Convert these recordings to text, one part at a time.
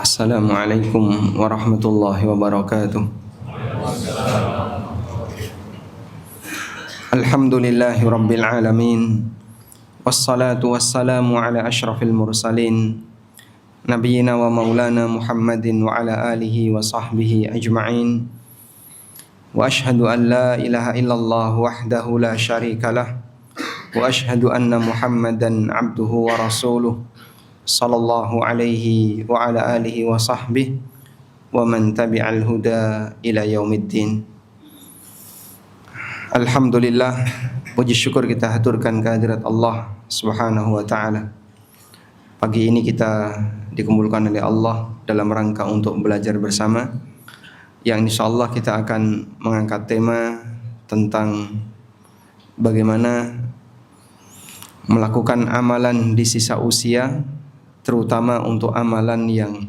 Assalamualaikum warahmatullahi wabarakatuh. Alhamdulillahi rabbil alamin. Wassalatu wassalamu ala ashrafil mursalin Nabiyyina wa maulana Muhammadin wa ala alihi wa sahbihi ajma'in. Wa ashhadu an la ilaha illallah wahdahu la syarikalah. Wa ashhadu anna Muhammadan abduhu wa rasuluh sallallahu alaihi wa ala alihi wa sahbihi wa man tabi'al huda ila yaumiddin. Alhamdulillah, puji syukur kita haturkan kehadirat Allah Subhanahu wa taala. Pagi ini kita dikumpulkan oleh Allah dalam rangka untuk belajar bersama, yang insyaallah kita akan mengangkat tema tentang bagaimana melakukan amalan di sisa usia, terutama untuk amalan yang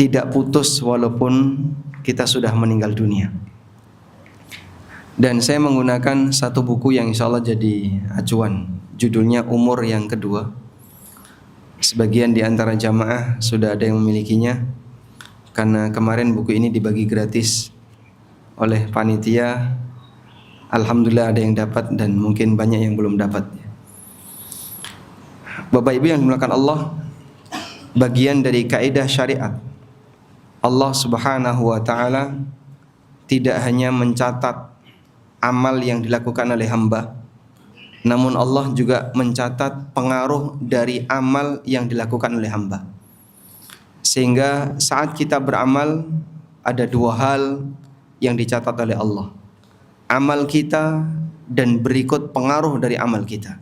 tidak putus walaupun kita sudah meninggal dunia. Dan saya menggunakan satu buku yang insya Allah jadi acuan, judulnya Umur yang Kedua. Sebagian di antara jamaah sudah ada yang memilikinya, karena kemarin buku ini dibagi gratis oleh panitia. Alhamdulillah ada yang dapat dan mungkin banyak yang belum dapat. Bapak Ibu yang dimuliakan Allah, bagian dari kaidah syariat, Allah Subhanahu wa taala tidak hanya mencatat amal yang dilakukan oleh hamba, namun Allah juga mencatat pengaruh dari amal yang dilakukan oleh hamba. Sehingga saat kita beramal ada dua hal yang dicatat oleh Allah: amal kita dan berikut pengaruh dari amal kita.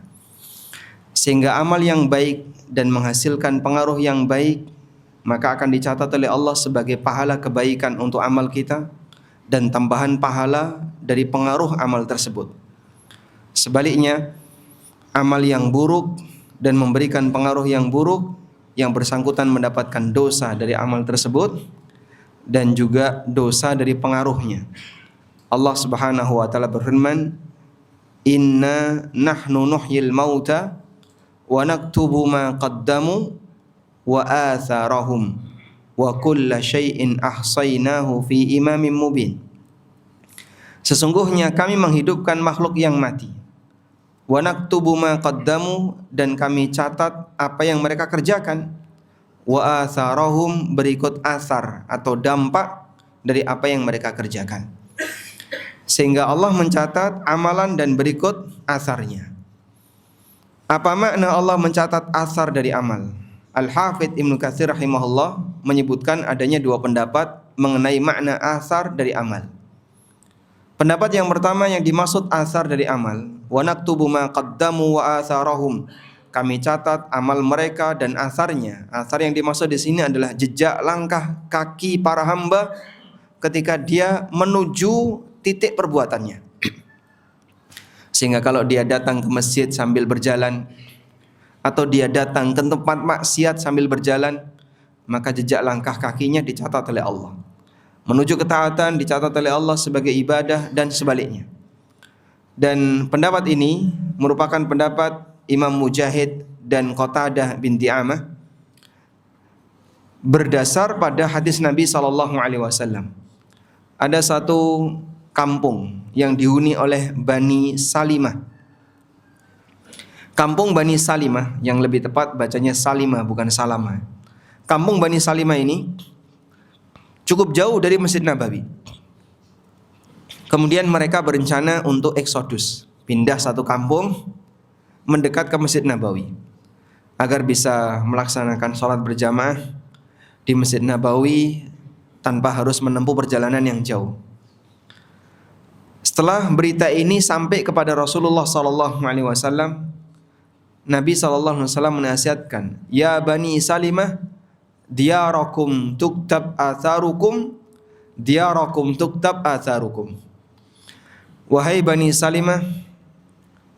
Sehingga amal yang baik dan menghasilkan pengaruh yang baik, maka akan dicatat oleh Allah sebagai pahala kebaikan untuk amal kita dan tambahan pahala dari pengaruh amal tersebut. Sebaliknya, amal yang buruk dan memberikan pengaruh yang buruk, yang bersangkutan mendapatkan dosa dari amal tersebut dan juga dosa dari pengaruhnya. Allah Subhanahu wa taala berfirman, "Inna nahnu nuhyil mauta wa naktubu ma qaddamu wa atharahum wa kulla syai'in ahsaynahu fi imamin mubin." Sesungguhnya kami menghidupkan makhluk yang mati. Wa naktubu ma qaddamu, dan kami catat apa yang mereka kerjakan. Wa atharahum, berikut asar atau dampak dari apa yang mereka kerjakan. Sehingga Allah mencatat amalan dan berikut asarnya. Apa makna Allah mencatat asar dari amal? Al-Hafidz Ibnu Katsir rahimahullah menyebutkan adanya dua pendapat mengenai makna asar dari amal. Pendapat yang pertama, yang dimaksud asar dari amal, wa naktubu ma qaddamu wa atharahum, kami catat amal mereka dan asarnya. Asar yang dimaksud di sini adalah jejak langkah kaki para hamba ketika dia menuju titik perbuatannya. Sehingga kalau dia datang ke masjid sambil berjalan, atau dia datang ke tempat maksiat sambil berjalan, maka jejak langkah kakinya dicatat oleh Allah. Menuju ketaatan dicatat oleh Allah sebagai ibadah dan sebaliknya. Dan pendapat ini merupakan pendapat Imam Mujahid dan Qatadah binti Amah berdasar pada hadis Nabi SAW. Ada satu kampung yang dihuni oleh Bani Salimah. Kampung Bani Salimah, yang lebih tepat bacanya Salimah bukan Salamah. Kampung Bani Salimah ini cukup jauh dari Masjid Nabawi. Kemudian mereka berencana untuk eksodus, pindah satu kampung mendekat ke Masjid Nabawi agar bisa melaksanakan sholat berjamaah di Masjid Nabawi tanpa harus menempuh perjalanan yang jauh. Setelah berita ini sampai kepada Rasulullah SAW, Nabi SAW menasihatkan, "Ya Bani Salimah, diyarakum tuktab atharukum, diyarakum tuktab atharukum." Wahai Bani Salimah,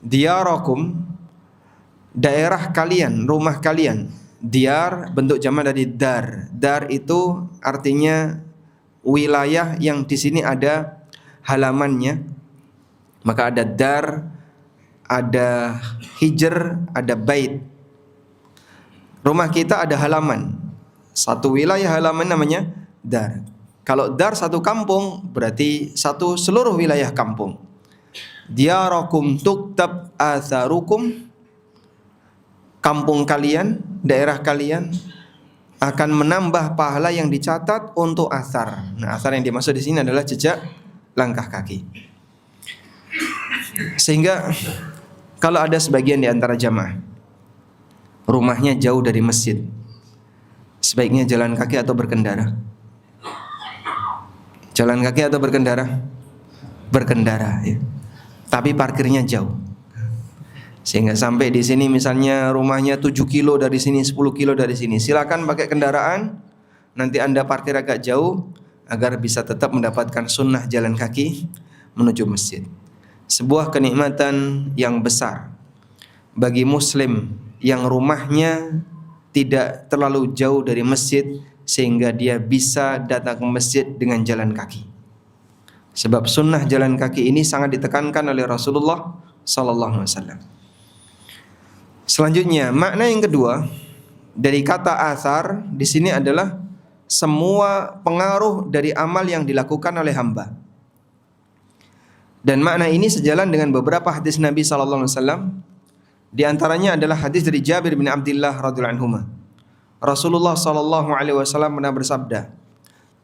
diyarakum, daerah kalian, rumah kalian. Diyar bentuk jamak dari dar. Dar itu artinya wilayah yang di sini ada halamannya. Maka ada dar, ada hijr, ada bait. Rumah kita ada halaman. Satu wilayah halaman namanya dar. Kalau dar satu kampung berarti satu seluruh wilayah kampung. Diyarakum tuktab atharukum, kampung kalian, daerah kalian akan menambah pahala yang dicatat untuk athar. Nah, athar yang dimaksud di sini adalah jejak langkah kaki. Sehingga kalau ada sebagian di antara jamaah rumahnya jauh dari masjid, sebaiknya jalan kaki atau berkendara? Jalan kaki atau berkendara? Berkendara, ya. Tapi parkirnya jauh. Sehingga sampai di sini misalnya rumahnya 7 kilo dari sini, 10 kilo dari sini. Silakan pakai kendaraan, nanti Anda parkir agak jauh agar bisa tetap mendapatkan sunnah jalan kaki menuju masjid. Sebuah kenikmatan yang besar bagi muslim yang rumahnya tidak terlalu jauh dari masjid sehingga dia bisa datang ke masjid dengan jalan kaki. Sebab sunnah jalan kaki ini sangat ditekankan oleh Rasulullah sallallahu alaihi wasallam. Selanjutnya, makna yang kedua dari kata athar di sini adalah semua pengaruh dari amal yang dilakukan oleh hamba. Dan makna ini sejalan dengan beberapa hadis Nabi sallallahu alaihi wasallam. Di antaranya adalah hadis dari Jabir bin Abdullah radhiyallahu anhu. Rasulullah sallallahu alaihi wasallam pernah bersabda,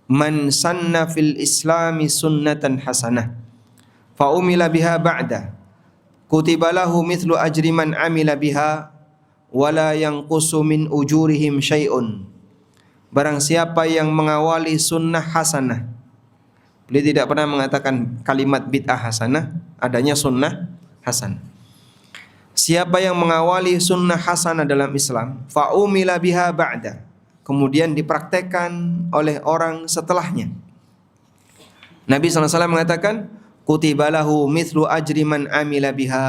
"Man sanna fil Islami sunnatan hasanah, fa umila biha ba'da, kutiba lahu mithlu ajri man amila biha, wala yanqusu min ujurihim syai'un." Barang siapa yang mengawali sunnah hasanah. Beliau tidak pernah mengatakan kalimat bid'ah hasanah, adanya sunnah hasanah. Siapa yang mengawali sunnah hasanah dalam Islam, fa umila biha ba'da, kemudian dipraktekkan oleh orang setelahnya. Nabi SAW mengatakan, kutiba lahu mithlu ajri man amila biha,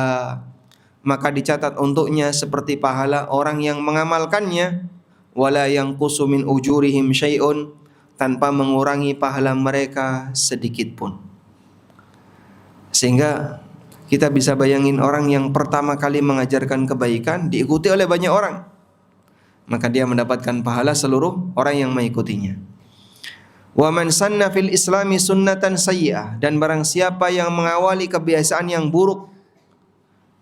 maka dicatat untuknya seperti pahala orang yang mengamalkannya, wala yanqusu min ujurihim syai'un, tanpa mengurangi pahala mereka sedikit pun. Sehingga kita bisa bayangin orang yang pertama kali mengajarkan kebaikan diikuti oleh banyak orang, maka dia mendapatkan pahala seluruh orang yang mengikutinya. Wa man sanna fil Islami sunnatan sayyi'ah, dan barang siapa yang mengawali kebiasaan yang buruk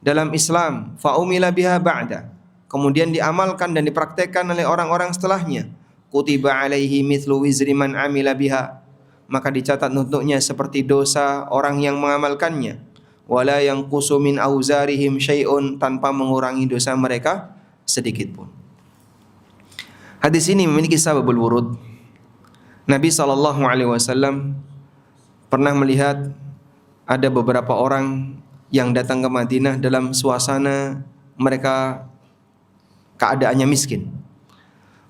dalam Islam, fa umila biha ba'da, kemudian diamalkan dan dipraktekkan oleh orang-orang setelahnya, kutiba alaihi mithlu wizri man amila biha, maka dicatat untuknya seperti dosa orang yang mengamalkannya, wala yanqusu min auzarihim syai'un, tanpa mengurangi dosa mereka sedikit pun. Hadis ini memiliki sababul wurud. Nabi SAW pernah melihat ada beberapa orang yang datang ke Madinah dalam suasana mereka keadaannya miskin.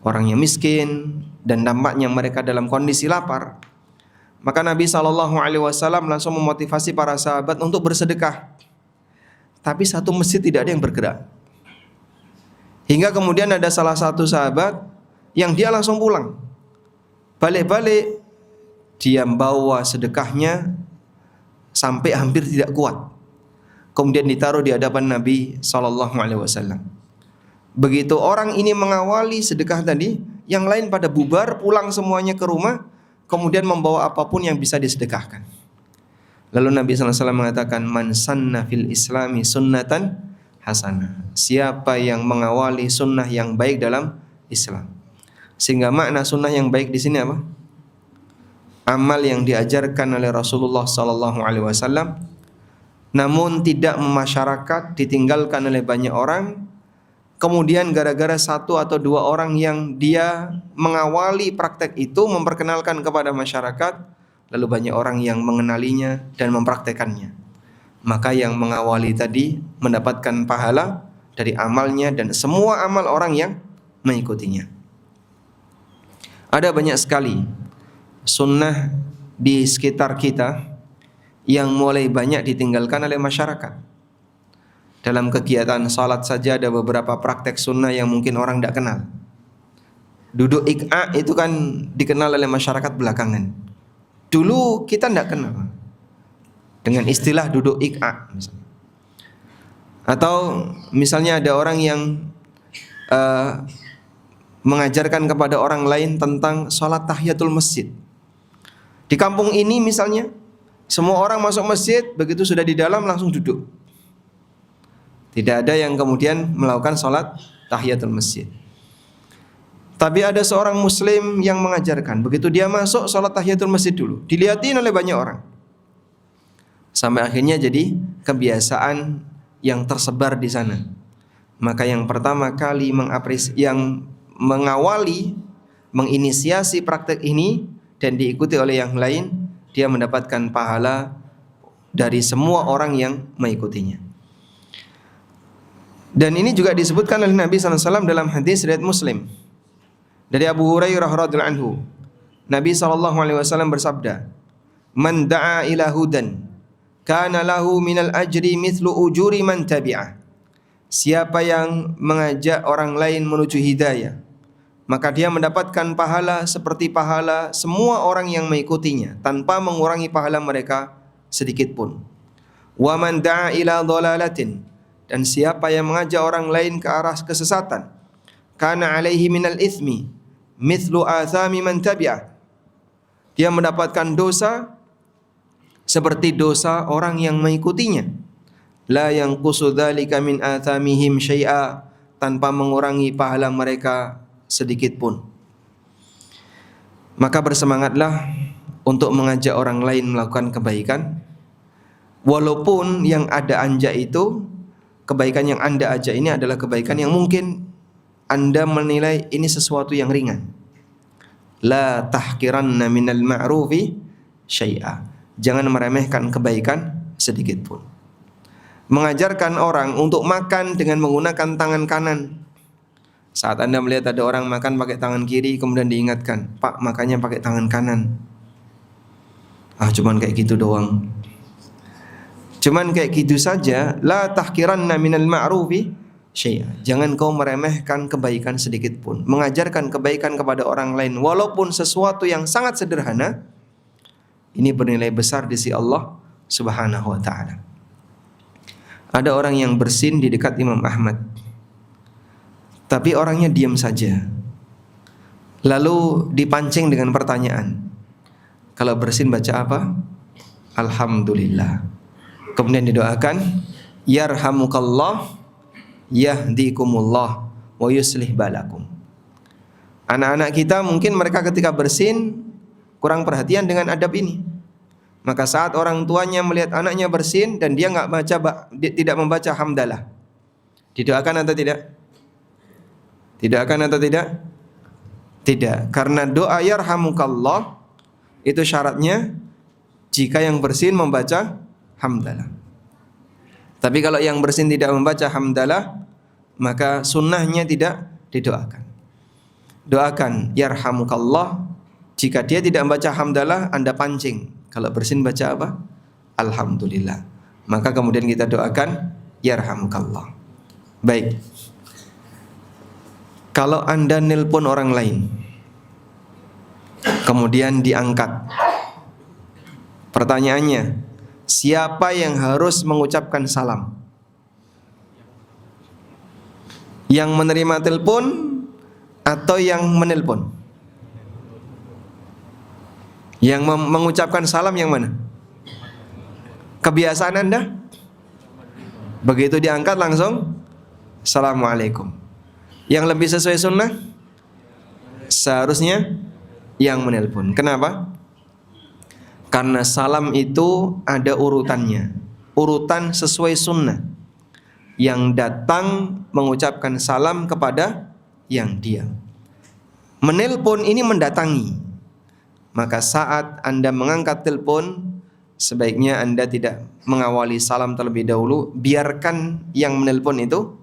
Orangnya miskin dan nampaknya mereka dalam kondisi lapar. Maka Nabi SAW langsung memotivasi para sahabat untuk bersedekah. Tapi satu masjid tidak ada yang bergerak. Hingga kemudian ada salah satu sahabat yang dia langsung pulang. Balik-balik dia bawa sedekahnya sampai hampir tidak kuat. Kemudian ditaruh di hadapan Nabi SAW. Begitu orang ini mengawali sedekah tadi, yang lain pada bubar, pulang semuanya ke rumah, kemudian membawa apapun yang bisa disedekahkan. Lalu Nabi SAW mengatakan, man sanna fil Islami sunnatan hasanah, siapa yang mengawali sunnah yang baik dalam Islam. Sehingga makna sunnah yang baik di sini apa? Amal yang diajarkan oleh Rasulullah SAW, namun tidak memasyarakat, ditinggalkan oleh banyak orang. Kemudian gara-gara satu atau dua orang yang dia mengawali praktek itu, memperkenalkan kepada masyarakat, lalu banyak orang yang mengenalinya dan mempraktekannya, maka yang mengawali tadi mendapatkan pahala dari amalnya dan semua amal orang yang mengikutinya. Ada banyak sekali sunnah di sekitar kita yang mulai banyak ditinggalkan oleh masyarakat. Dalam kegiatan salat saja ada beberapa praktek sunnah yang mungkin orang tidak kenal. Duduk iq'a itu kan dikenal oleh masyarakat belakangan. Dulu kita tidak kenal dengan istilah duduk iq'a misalnya. Atau misalnya ada orang yang mengajarkan kepada orang lain tentang sholat tahiyatul masjid. Di kampung ini misalnya, semua orang masuk masjid, begitu sudah di dalam langsung duduk. Tidak ada yang kemudian melakukan sholat tahiyatul masjid. Tapi ada seorang muslim yang mengajarkan, begitu dia masuk sholat tahiyatul masjid dulu, dilihatin oleh banyak orang. Sampai akhirnya jadi kebiasaan yang tersebar di sana. Maka yang pertama kali yang mengawali, menginisiasi praktek ini dan diikuti oleh yang lain, dia mendapatkan pahala dari semua orang yang mengikutinya. Dan ini juga disebutkan oleh Nabi SAW dalam hadis riwayat Muslim dari Abu Hurairah radhiyallahu anhu. Nabi SAW bersabda, "Man da'a ila hudan, kana lahu minal ajri mithlu ujuri man tabi'ah." Siapa yang mengajak orang lain menuju hidayah, maka dia mendapatkan pahala seperti pahala semua orang yang mengikutinya, tanpa mengurangi pahala mereka sedikit pun. Wa man da'a ila dhalalatin, dan siapa yang mengajak orang lain ke arah kesesatan, kana alaihi minal ithmi mithlu athami man tabi'ah, dia mendapatkan dosa seperti dosa orang yang mengikutinya. La yanqusu dzalika min athamihim syai'a, tanpa mengurangi pahala mereka sedikit pun. Maka bersemangatlah untuk mengajak orang lain melakukan kebaikan, walaupun yang ada anja itu, kebaikan yang Anda ajak ini adalah kebaikan yang mungkin Anda menilai ini sesuatu yang ringan. La tahqiranna minal ma'rufi syai'a, jangan meremehkan kebaikan sedikit pun. Mengajarkan orang untuk makan dengan menggunakan tangan kanan. Saat Anda melihat ada orang makan pakai tangan kiri, kemudian diingatkan, "Pak, makannya pakai tangan kanan." Cuman kayak gitu doang. Cuman kayak gitu saja. La tahqiranna minal ma'rufi syai'a, jangan kau meremehkan kebaikan sedikit pun. Mengajarkan kebaikan kepada orang lain, walaupun sesuatu yang sangat sederhana, ini bernilai besar di sisi Allah Subhanahu wa ta'ala. Ada orang yang bersin di dekat Imam Ahmad, tapi orangnya diam saja. Lalu dipancing dengan pertanyaan, kalau bersin baca apa? Alhamdulillah. Kemudian didoakan, yarhamukallah, yahdikumullah, wa yuslih balakum. Anak-anak kita mungkin mereka ketika bersin kurang perhatian dengan adab ini. Maka saat orang tuanya melihat anaknya bersin dan dia tidak membaca hamdalah, didoakan atau tidak? Didoakan atau tidak? Tidak, karena doa yarhamukallah itu syaratnya jika yang bersin membaca hamdalah. Tapi kalau yang bersin tidak membaca hamdalah, maka sunnahnya tidak didoakan. Doakan yarhamukallah. Jika dia tidak membaca hamdalah, Anda pancing. Kalau bersin baca apa? Alhamdulillah. Maka kemudian kita doakan yarhamukallah. Baik. Kalau Anda nelpon orang lain, kemudian diangkat, pertanyaannya, siapa yang harus mengucapkan salam? Yang menerima telepon atau yang menelpon? Yang mengucapkan salam yang mana? Kebiasaan Anda? Begitu diangkat langsung Assalamualaikum. Yang lebih sesuai sunnah? Seharusnya yang menelpon. Kenapa? Karena salam itu ada urutannya, urutan sesuai sunnah. Yang datang mengucapkan salam kepada yang diam. Menelpon ini mendatangi. Maka saat Anda mengangkat telepon, sebaiknya Anda tidak mengawali salam terlebih dahulu. Biarkan yang menelpon itu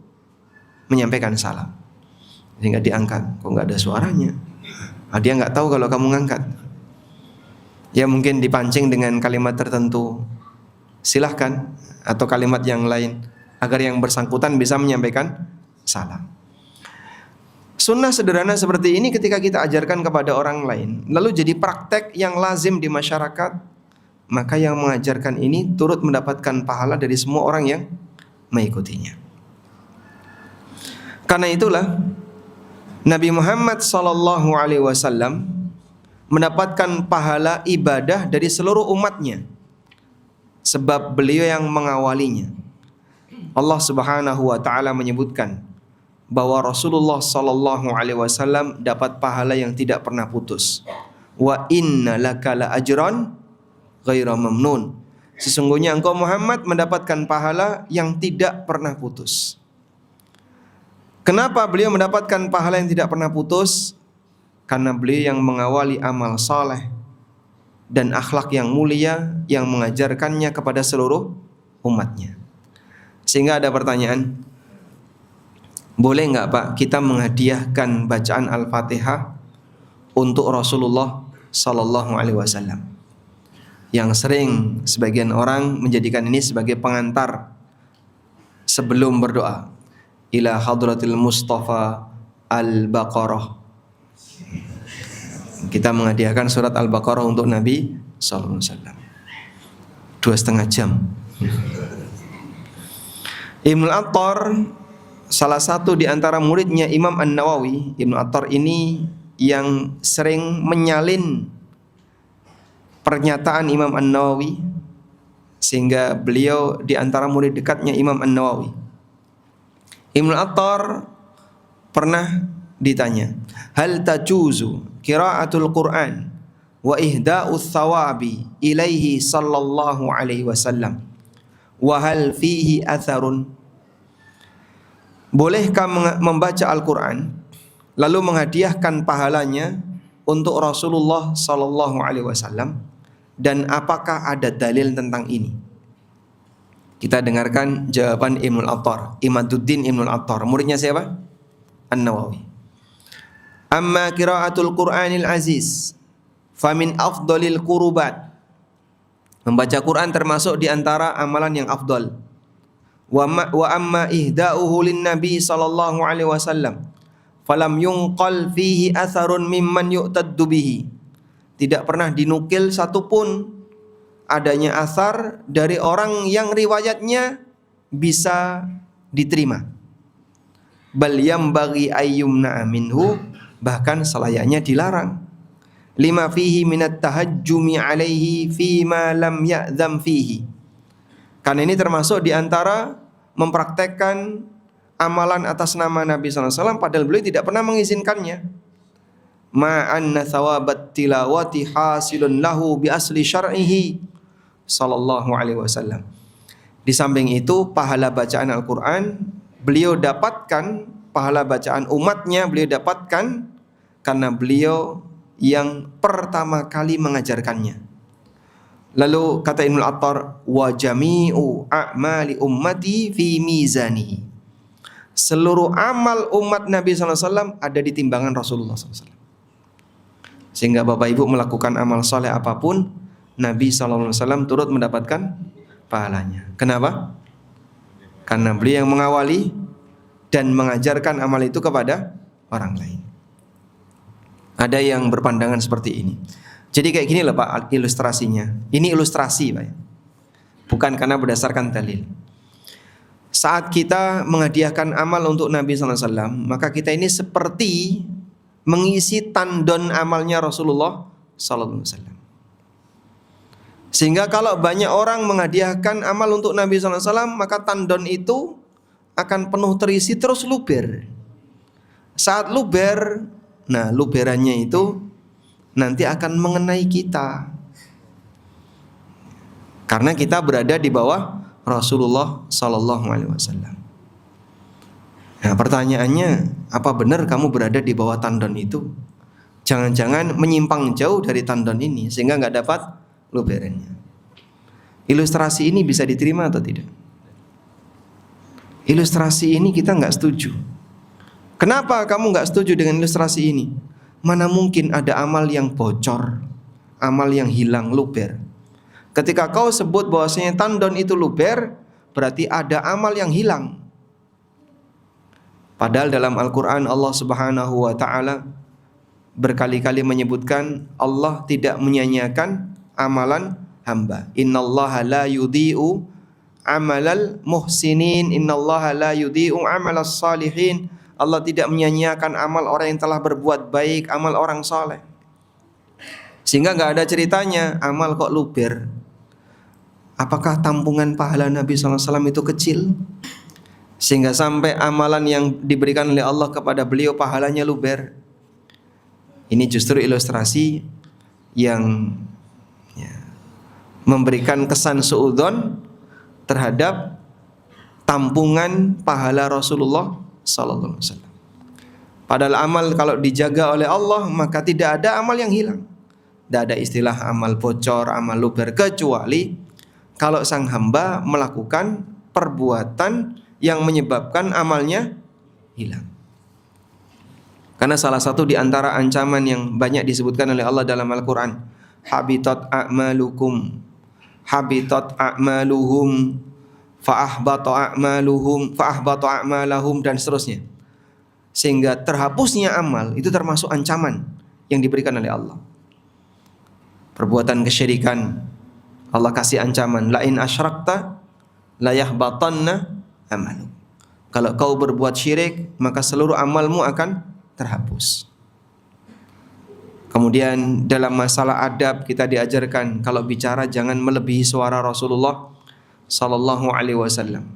menyampaikan salam. Sehingga diangkat. Kok nggak ada suaranya? Dia nggak tahu kalau kamu ngangkat. Ya mungkin dipancing dengan kalimat tertentu. Silahkan. Atau kalimat yang lain. Agar yang bersangkutan bisa menyampaikan salam. Sunnah sederhana seperti ini ketika kita ajarkan kepada orang lain, lalu jadi praktek yang lazim di masyarakat, maka yang mengajarkan ini turut mendapatkan pahala dari semua orang yang mengikutinya. Karena itulah Nabi Muhammad sallallahu alaihi wasallam mendapatkan pahala ibadah dari seluruh umatnya sebab beliau yang mengawalinya. Allah Subhanahu wa taala menyebutkan bahwa Rasulullah sallallahu alaihi wasallam dapat pahala yang tidak pernah putus. Wa inna laka la ajran ghaira mamnun. Sesungguhnya engkau Muhammad mendapatkan pahala yang tidak pernah putus. Kenapa beliau mendapatkan pahala yang tidak pernah putus? Karena beliau yang mengawali amal saleh dan akhlak yang mulia yang mengajarkannya kepada seluruh umatnya. Sehingga ada pertanyaan, boleh nggak Pak kita menghadiahkan bacaan Al-Fatihah untuk Rasulullah Sallallahu Alaihi Wasallam? Yang sering sebagian orang menjadikan ini sebagai pengantar sebelum berdoa. Ila hadratil Mustafa Al-Baqarah. Kita menghadiahkan surat Al-Baqarah untuk Nabi Sallallahu Alaihi Wasallam. 2,5 jam. Ibnu Attar, salah satu di antara muridnya Imam An-Nawawi. Ibnu Attar ini yang sering menyalin pernyataan Imam An-Nawawi, sehingga beliau di antara murid dekatnya Imam An-Nawawi. Ibnu Attar pernah ditanya, hal tajuzu qiraatul Quran wa ihda'us thawabi ilaihi sallallahu alaihi wasallam wa hal fihi atharun? Bolehkah membaca Al-Quran lalu menghadiahkan pahalanya untuk Rasulullah sallallahu alaihi wasallam, dan apakah ada dalil tentang ini? Kita dengarkan jawaban Ibnu Attar, Imaduddin Ibnu Attar, muridnya siapa? An-Nawawi. Amma qiraatul Qur'anil aziz famin afdalil qurubat. Membaca Quran termasuk di antara amalan yang afdal. Wa amma ihda'uhu lin nabi sallallahu alaihi wasallam falam yunqal fihi atharun mimman yu'taddu bihi. Tidak pernah dinukil satupun adanya asar dari orang yang riwayatnya bisa diterima. Bal yambaghi ayyumna minhu, bahkan selayaknya dilarang. Lima fihi minat tahajjumi alaihi fima lam ya'zam fihi. Karena ini termasuk di antara mempraktekkan amalan atas nama Nabi sallallahu alaihi wasallam padahal beliau tidak pernah mengizinkannya. Ma'anna thawabat tilawati hasilun lahu bi asli syar'ihi sallallahu alaihi wasallam. Di samping itu pahala bacaan Al-Qur'an beliau dapatkan, pahala bacaan umatnya beliau dapatkan karena beliau yang pertama kali mengajarkannya. Lalu kata Ibnu Attar, wa jami'u a'mali ummati fi mizanihi. Seluruh amal umat Nabi sallallahu alaihi wasallam ada di timbangan Rasulullah sallallahu alaihi wasallam. Sehingga Bapak Ibu melakukan amal soleh apapun, Nabi sallallahu alaihi wasallam turut mendapatkan pahalanya. Kenapa? Karena beliau yang mengawali dan mengajarkan amal itu kepada orang lain. Ada yang berpandangan seperti ini. Jadi kayak gini loh Pak ilustrasinya. Ini ilustrasi Pak, bukan karena berdasarkan dalil. Saat kita menghadiahkan amal untuk Nabi sallallahu alaihi wasallam, maka kita ini seperti mengisi tandon amalnya Rasulullah sallallahu alaihi wasallam. Sehingga kalau banyak orang menghadiahkan amal untuk Nabi sallallahu alaihi wasallam, maka tandon itu akan penuh terisi terus luber. Saat luber, nah luberannya itu nanti akan mengenai kita. Karena kita berada di bawah Rasulullah sallallahu alaihi wasallam. Nah, pertanyaannya, apa benar kamu berada di bawah tandon itu? Jangan-jangan menyimpang jauh dari tandon ini sehingga nggak dapat luberannya. Ilustrasi ini bisa diterima atau tidak? Ilustrasi ini kita nggak setuju. Kenapa kamu nggak setuju dengan ilustrasi ini? Mana mungkin ada amal yang bocor, amal yang hilang, luber. Ketika kau sebut bahwasanya tandon itu luber, berarti ada amal yang hilang. Padahal dalam Al-Quran Allah Subhanahu wa ta'ala berkali-kali menyebutkan Allah tidak menyia-nyiakan amalan hamba. Innallaha la yudhi'u amalal muhsinin, innallaha la yudhi'u amalas salihin, Allah tidak menyia-nyiakan amal orang yang telah berbuat baik, amal orang soleh. Sehingga nggak ada ceritanya amal kok luber. Apakah tampungan pahala Nabi SAW itu kecil sehingga sampai amalan yang diberikan oleh Allah kepada beliau pahalanya luber? Ini justru ilustrasi yang memberikan kesan suudzon terhadap tampungan pahala Rasulullah SAW. Padahal amal kalau dijaga oleh Allah maka tidak ada amal yang hilang. Tidak ada istilah amal bocor, amal luber, kecuali kalau sang hamba melakukan perbuatan yang menyebabkan amalnya hilang. Karena salah satu di antara ancaman yang banyak disebutkan oleh Allah dalam Al-Quran, habitat a'malukum, habitat a'maluhum, fa'ahbata a'malahum, dan seterusnya. Sehingga terhapusnya amal itu termasuk ancaman yang diberikan oleh Allah. Perbuatan kesyirikan, Allah kasih ancaman, la in asyrakta la yahbatanna amaluk. Kalau kau berbuat syirik, maka seluruh amalmu akan terhapus. Kemudian dalam masalah adab kita diajarkan kalau bicara jangan melebihi suara Rasulullah sallallahu alaihi wasallam.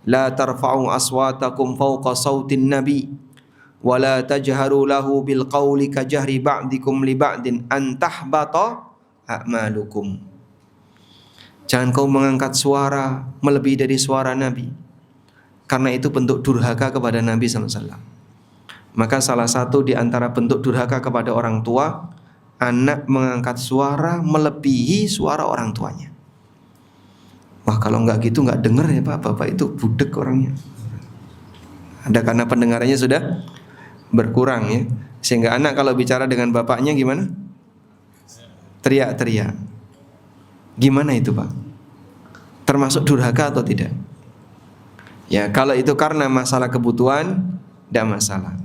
La tarfa'u aswatakum fawqa sautin nabi wa la tajharu lahu bil qawli ka jahri ba'dikum li ba'din an tahbata a'malukum. Jangan kau mengangkat suara melebihi dari suara Nabi, karena itu bentuk durhaka kepada Nabi SAW. Maka salah satu di antara bentuk durhaka kepada orang tua, anak mengangkat suara melebihi suara orang tuanya. Wah, kalau nggak gitu nggak dengar ya Pak, Bapak itu budek orangnya. Ada karena pendengarannya sudah berkurang ya. Sehingga anak kalau bicara dengan bapaknya gimana? Teriak-teriak. Gimana itu Pak? Termasuk durhaka atau tidak? Ya, kalau itu karena masalah kebutuhan, tidak masalah.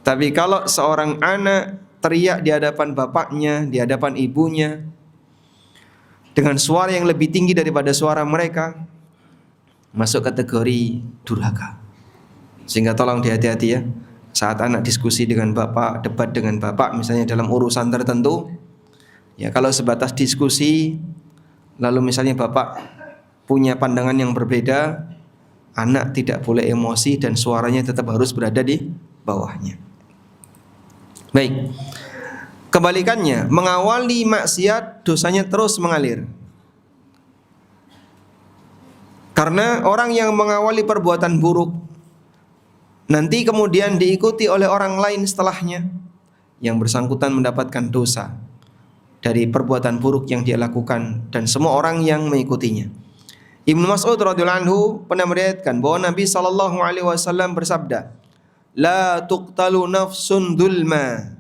Tapi kalau seorang anak teriak di hadapan bapaknya, di hadapan ibunya, dengan suara yang lebih tinggi daripada suara mereka, masuk kategori durhaka. Sehingga tolong hati-hati ya. Saat anak diskusi dengan bapak, debat dengan bapak, misalnya dalam urusan tertentu, ya kalau sebatas diskusi, lalu misalnya bapak punya pandangan yang berbeda, anak tidak boleh emosi dan suaranya tetap harus berada di bawahnya. Baik. Kebalikannya, mengawali maksiat dosanya terus mengalir. Karena orang yang mengawali perbuatan buruk nanti kemudian diikuti oleh orang lain setelahnya, yang bersangkutan mendapatkan dosa dari perbuatan buruk yang dia lakukan dan semua orang yang mengikutinya. Ibnu Mas'ud radhiyallahu anhu pernah meriwayatkan bahwa Nabi sallallahu alaihi wasallam bersabda, "La tuqtalu nafsun dzulma."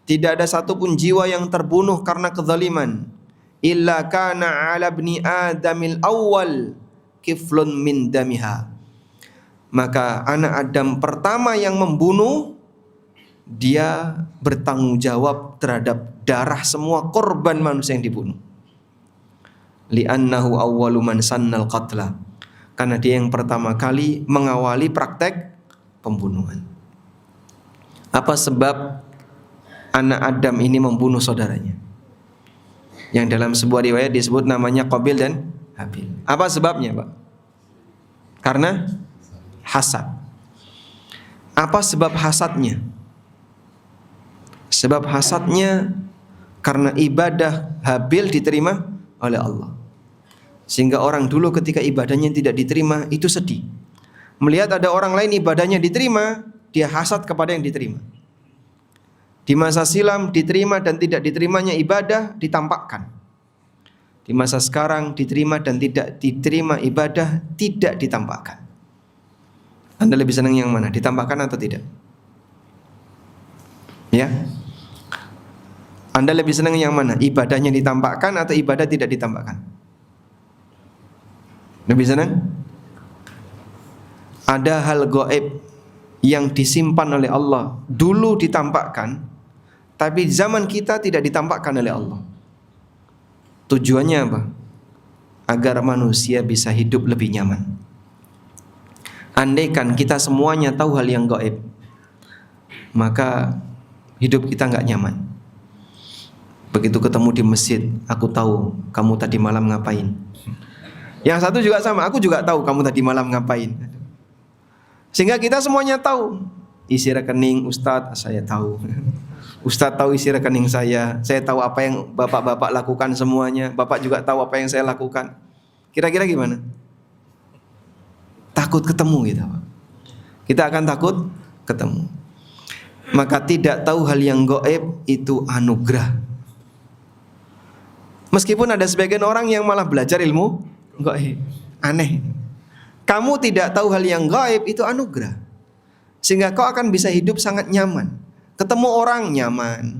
Tidak ada satupun jiwa yang terbunuh karena kezaliman, illa kana 'ala ibni adamil awwal kiflun min damiha. Maka anak Adam pertama yang membunuh, dia bertanggung jawab terhadap darah semua korban manusia yang dibunuh. Li'annahu awwalu man sannal qatla. Karena dia yang pertama kali mengawali praktek pembunuhan. Apa sebab anak Adam ini membunuh saudaranya? Yang dalam sebuah riwayat disebut namanya Qabil dan Habil. Apa sebabnya, Pak? Karena hasad. Apa sebab hasadnya? Sebab hasadnya karena ibadah Habil diterima oleh Allah. Sehingga orang dulu ketika ibadahnya tidak diterima itu sedih. Melihat ada orang lain ibadahnya diterima, dia hasad kepada yang diterima. Di masa silam diterima dan tidak diterimanya ibadah ditampakkan. Di masa sekarang diterima dan tidak diterima ibadah tidak ditampakkan. Anda lebih senang yang mana? Ditampakkan atau tidak? Ya. Anda lebih senang yang mana? Ibadahnya ditampakkan atau ibadah tidak ditampakkan? Lebih senang? Ada hal gaib yang disimpan oleh Allah dulu ditampakkan, tapi zaman kita tidak ditampakkan oleh Allah. Tujuannya apa? Agar manusia bisa hidup lebih nyaman. Andaikan kita semuanya tahu hal yang gaib, maka hidup kita nggak nyaman. Begitu ketemu di masjid, aku tahu kamu tadi malam ngapain. Yang satu juga sama, aku juga tahu kamu tadi malam ngapain. Sehingga kita semuanya tahu isi rekening Ustadz, saya tahu. Ustadz tahu isi rekening saya tahu apa yang bapak-bapak lakukan semuanya, bapak juga tahu apa yang saya lakukan. Kira-kira gimana? Takut ketemu gitu. Kita akan takut ketemu. Maka tidak tahu hal yang gaib itu anugerah. Meskipun ada sebagian orang yang malah belajar ilmu gaib. Aneh. Kamu tidak tahu hal yang gaib itu anugerah. Sehingga kau akan bisa hidup sangat nyaman. Ketemu orang nyaman.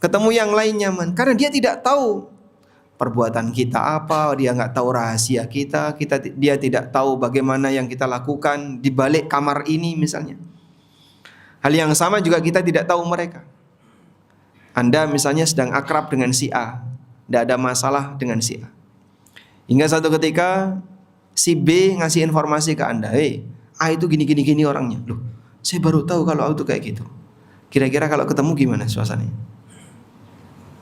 Ketemu yang lain nyaman. Karena dia tidak tahu perbuatan kita apa, dia nggak tahu rahasia kita, dia tidak tahu bagaimana yang kita lakukan di balik kamar ini misalnya. Hal yang sama juga kita tidak tahu mereka. Anda misalnya sedang akrab dengan si A, tidak ada masalah dengan si A. Hingga satu ketika si B ngasih informasi ke Anda, A itu gini orangnya. Loh, saya baru tahu kalau A itu kayak gitu. Kira-kira kalau ketemu gimana suasananya?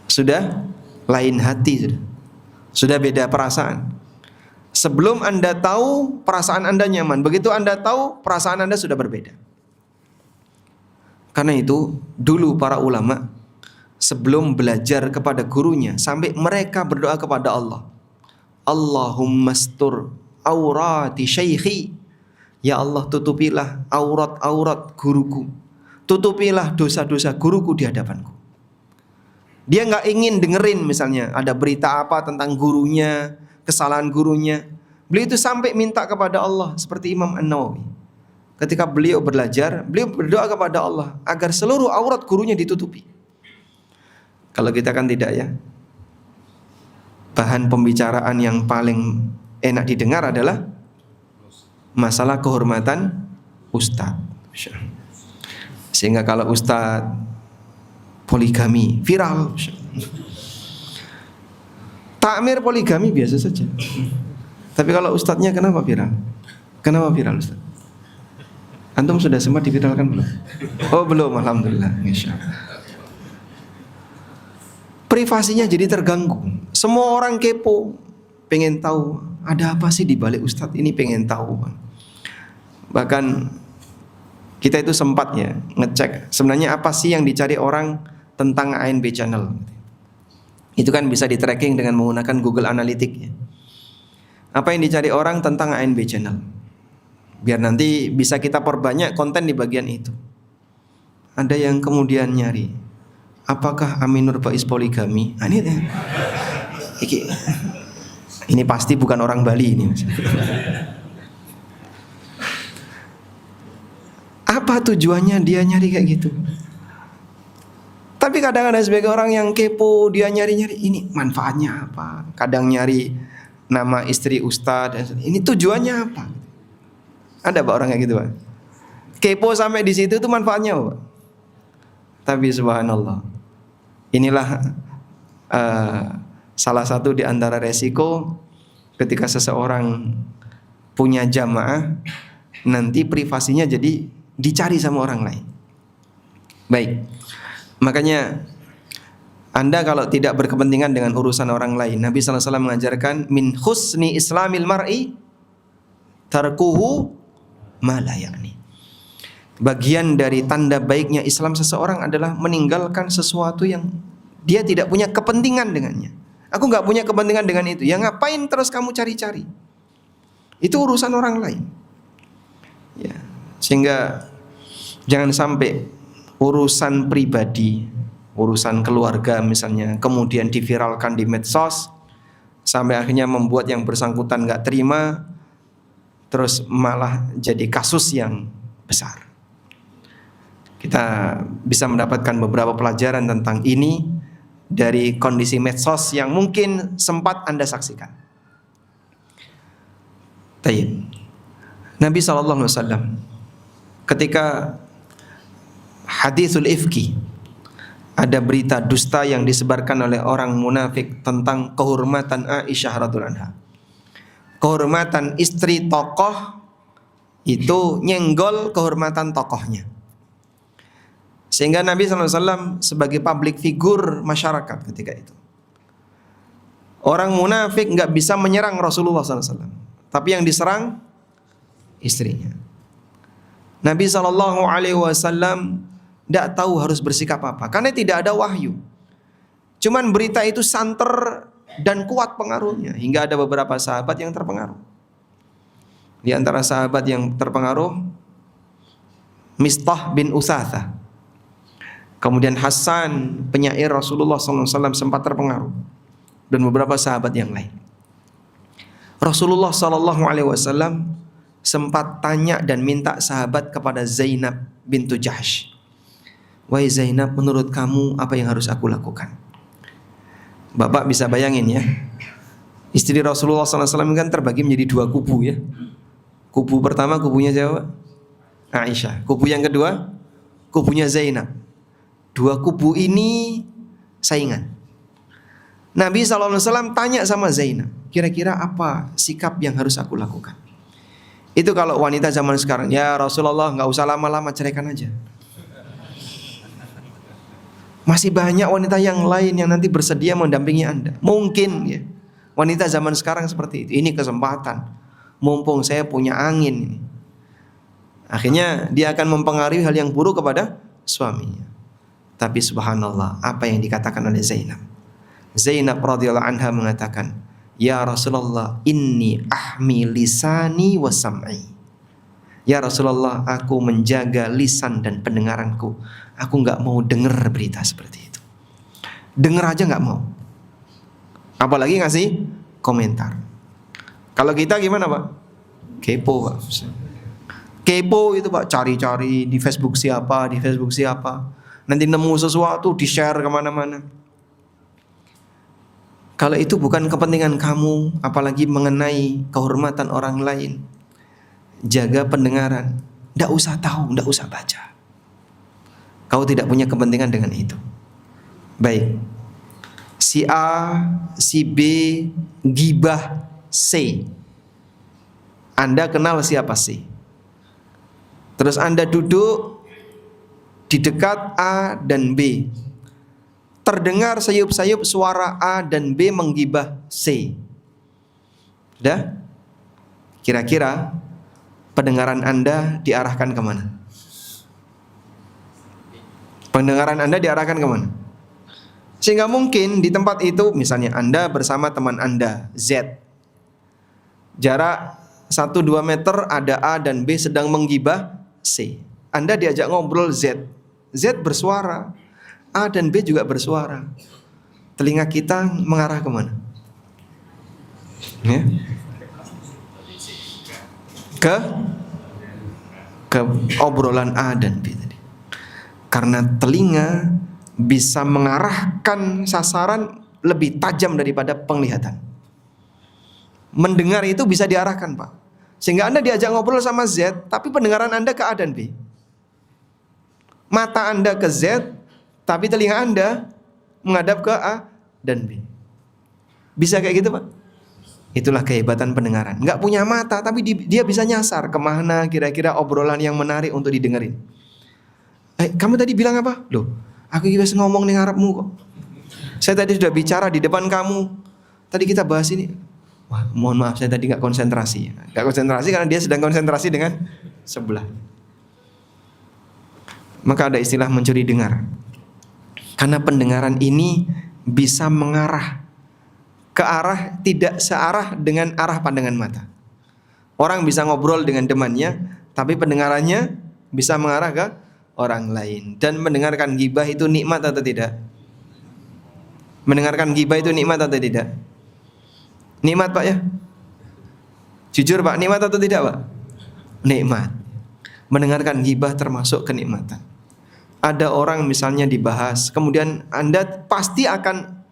Sudah lain hati sudah beda perasaan. Sebelum Anda tahu, perasaan Anda nyaman. Begitu Anda tahu, perasaan Anda sudah berbeda. Karena itu dulu para ulama sebelum belajar kepada gurunya, sampai mereka berdoa kepada Allah, Allahumma astur aurati syaikhi. Ya Allah, tutupilah aurat-aurat guruku, tutupilah dosa-dosa guruku di hadapanku. Dia nggak ingin dengerin misalnya ada berita apa tentang gurunya, kesalahan gurunya. Beliau itu sampai minta kepada Allah seperti Imam An-Nawawi. Ketika beliau belajar, beliau berdoa kepada Allah agar seluruh aurat gurunya ditutupi. Kalau kita kan tidak ya. Bahan pembicaraan yang paling enak didengar adalah masalah kehormatan ustadz. Sehingga kalau ustadz poligami viral, takmir poligami biasa saja. Tapi kalau ustadznya kenapa viral? Kenapa viral ustadz? Antum sudah sempat diviralkan belum? Oh belum, alhamdulillah, insyaallah. Privasinya jadi terganggu. Semua orang kepo, pengen tahu ada apa sih di balik ustadz ini, pengen tahu. Bahkan kita itu sempat ya ngecek sebenarnya apa sih yang dicari orang tentang ANB Channel. Itu kan bisa di tracking dengan menggunakan Google Analytics ya. Apa yang dicari orang tentang ANB Channel, biar nanti bisa kita perbanyak konten di bagian itu. Ada yang kemudian nyari, apakah Aminur Baiz poligami? Ini pasti bukan orang Bali ini. Apa tujuannya dia nyari kayak gitu? Tapi kadang ada sebagai orang yang kepo, dia nyari-nyari ini manfaatnya apa? Kadang nyari nama istri ustadz. Ini tujuannya apa? Ada Pak orang kayak gitu Pak? Kepo sampai di situ itu manfaatnya Pak? Tapi subhanallah, inilah salah satu di antara resiko ketika seseorang punya jamaah, nanti privasinya jadi dicari sama orang lain. Baik. Makanya Anda kalau tidak berkepentingan dengan urusan orang lain, Nabi SAW mengajarkan min husni islamil mar'i tarkuhu ma la ya'ni. Bagian dari tanda baiknya Islam seseorang adalah meninggalkan sesuatu yang dia tidak punya kepentingan dengannya. Aku nggak punya kepentingan dengan itu. Ya ngapain terus kamu cari-cari? Itu urusan orang lain. Ya, sehingga jangan sampai urusan pribadi, urusan keluarga misalnya, kemudian diviralkan di medsos sampai akhirnya membuat yang bersangkutan nggak terima, terus malah jadi kasus yang besar. Kita bisa mendapatkan beberapa pelajaran tentang ini dari kondisi medsos yang mungkin sempat Anda saksikan. Tayyib. Nabi SAW ketika hadisul ifki, ada berita dusta yang disebarkan oleh orang munafik tentang kehormatan Aisyah radhiyallahu anha, kehormatan istri tokoh itu nyenggol kehormatan tokohnya. Sehingga Nabi SAW sebagai public figure masyarakat ketika itu, orang munafik nggak bisa menyerang Rasulullah SAW, tapi yang diserang istrinya. Nabi SAW tidak tahu harus bersikap apa, karena tidak ada wahyu. Cuman berita itu santer dan kuat pengaruhnya, hingga ada beberapa sahabat yang terpengaruh. Di antara sahabat yang terpengaruh, Mistah bin Utsatsah. Kemudian Hasan, penyair Rasulullah SAW, sempat terpengaruh, dan beberapa sahabat yang lain. Rasulullah SAW sempat tanya dan minta sahabat kepada Zainab bintu Jahsh. Wahai Zainab, menurut kamu apa yang harus aku lakukan? Bapak bisa bayangin ya, istri Rasulullah SAW kan terbagi menjadi dua kubu ya. Kubu pertama kubunya siapa? Aisyah. Kubu yang kedua kubunya Zainab. Dua kubu ini saingan. Nabi SAW tanya sama Zainab, kira-kira apa sikap yang harus aku lakukan? Itu kalau wanita zaman sekarang, ya Rasulullah nggak usah lama-lama, ceraikan aja. Masih banyak wanita yang lain yang nanti bersedia mendampingi Anda. Mungkin ya, wanita zaman sekarang seperti itu. Ini kesempatan, mumpung saya punya angin ini. Akhirnya dia akan mempengaruhi hal yang buruk kepada suaminya. Tapi subhanallah, apa yang dikatakan oleh Zainab? Zainab radhiyallahu anha mengatakan, ya Rasulullah, inni ahmi lisani wa sam'i. Ya Rasulullah, aku menjaga lisan dan pendengaranku. Aku nggak mau dengar berita seperti itu. Dengar aja nggak mau. Apalagi ngasih komentar. Kalau kita gimana Pak? Kepo Pak. Kepo itu Pak, cari-cari di Facebook siapa, di Facebook siapa. Nanti nemu sesuatu di-share kemana-mana. Kalau itu bukan kepentingan kamu, apalagi mengenai kehormatan orang lain, jaga pendengaran. Tidak usah tahu, tidak usah baca. Kau tidak punya kepentingan dengan itu. Baik, si A, si B, gibah C. Anda kenal siapa C? Terus Anda duduk di dekat A dan B. Terdengar sayup-sayup suara A dan B menggibah C. Sudah? Kira-kira pendengaran Anda diarahkan kemana? Pendengaran Anda diarahkan kemana? Sehingga mungkin di tempat itu, misalnya Anda bersama teman Anda Z, jarak 1-2 meter ada A dan B sedang menggibah C. Anda diajak ngobrol Z, Z bersuara, A dan B juga bersuara. Telinga kita mengarah kemana? Ya? Ke obrolan A dan B tadi. Karena telinga bisa mengarahkan sasaran lebih tajam daripada penglihatan. Mendengar itu bisa diarahkan Pak. Sehingga Anda diajak ngobrol sama Z, tapi pendengaran Anda ke A dan B. Mata Anda ke Z, tapi telinga Anda menghadap ke A dan B. Bisa kayak gitu Pak? Itulah kehebatan pendengaran. Nggak punya mata, tapi dia bisa nyasar kemana kira-kira obrolan yang menarik untuk didengerin. Kamu tadi bilang apa? Loh, aku juga ngomong nih ngarepmu kok. Saya tadi sudah bicara di depan kamu. Tadi kita bahas ini. Wah, mohon maaf saya tadi nggak konsentrasi. Nggak konsentrasi karena dia sedang konsentrasi dengan sebelah. Maka ada istilah mencuri dengar. Karena pendengaran ini bisa mengarah ke arah tidak searah dengan arah pandangan mata. Orang bisa ngobrol dengan temannya, tapi pendengarannya bisa mengarah ke orang lain. Dan mendengarkan gibah itu nikmat atau tidak? Mendengarkan gibah itu nikmat atau tidak? Nikmat Pak ya? Jujur Pak, nikmat atau tidak Pak? Nikmat. Mendengarkan gibah termasuk kenikmatan. Ada orang misalnya dibahas, kemudian Anda pasti akan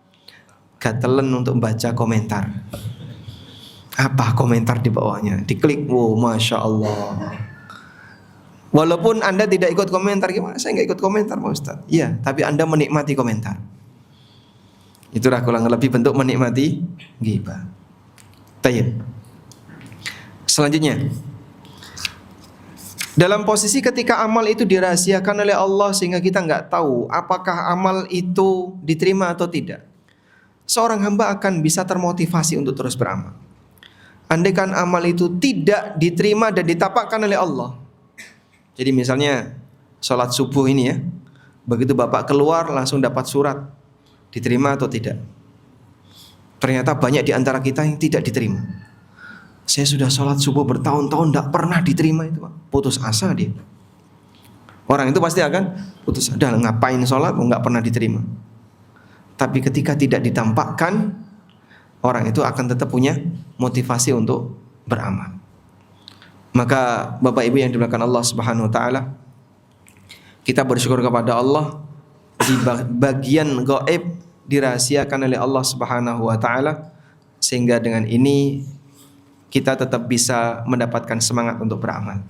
gatelen untuk baca komentar. Apa komentar di bawahnya? Diklik, wow, Masya Allah. Walaupun Anda tidak ikut komentar, gimana? Saya nggak ikut komentar Pak Ustaz. Iya, tapi Anda menikmati komentar. Itulah kurang lebih bentuk menikmati ghibah. Tayyib. Selanjutnya, Dalam posisi ketika amal itu dirahasiakan oleh Allah sehingga kita nggak tahu apakah amal itu diterima atau tidak, seorang hamba akan bisa termotivasi untuk terus beramal. Andaikan amal itu tidak diterima dan ditapakkan oleh Allah. Jadi misalnya sholat subuh ini ya, begitu bapak keluar langsung dapat surat, diterima atau tidak. Ternyata banyak di antara kita yang tidak diterima. Saya sudah sholat subuh bertahun-tahun tidak pernah diterima itu Pak. Putus asa dia. Orang itu pasti akan putus asa. Ngapain sholat nggak pernah diterima. Tapi ketika tidak ditampakkan, orang itu akan tetap punya motivasi untuk beramal. Maka Bapak Ibu yang dimuliakan Allah Subhanahu wa taala, kita bersyukur kepada Allah di bagian gaib dirahasiakan oleh Allah Subhanahu wa taala, sehingga dengan ini kita tetap bisa mendapatkan semangat untuk beramal.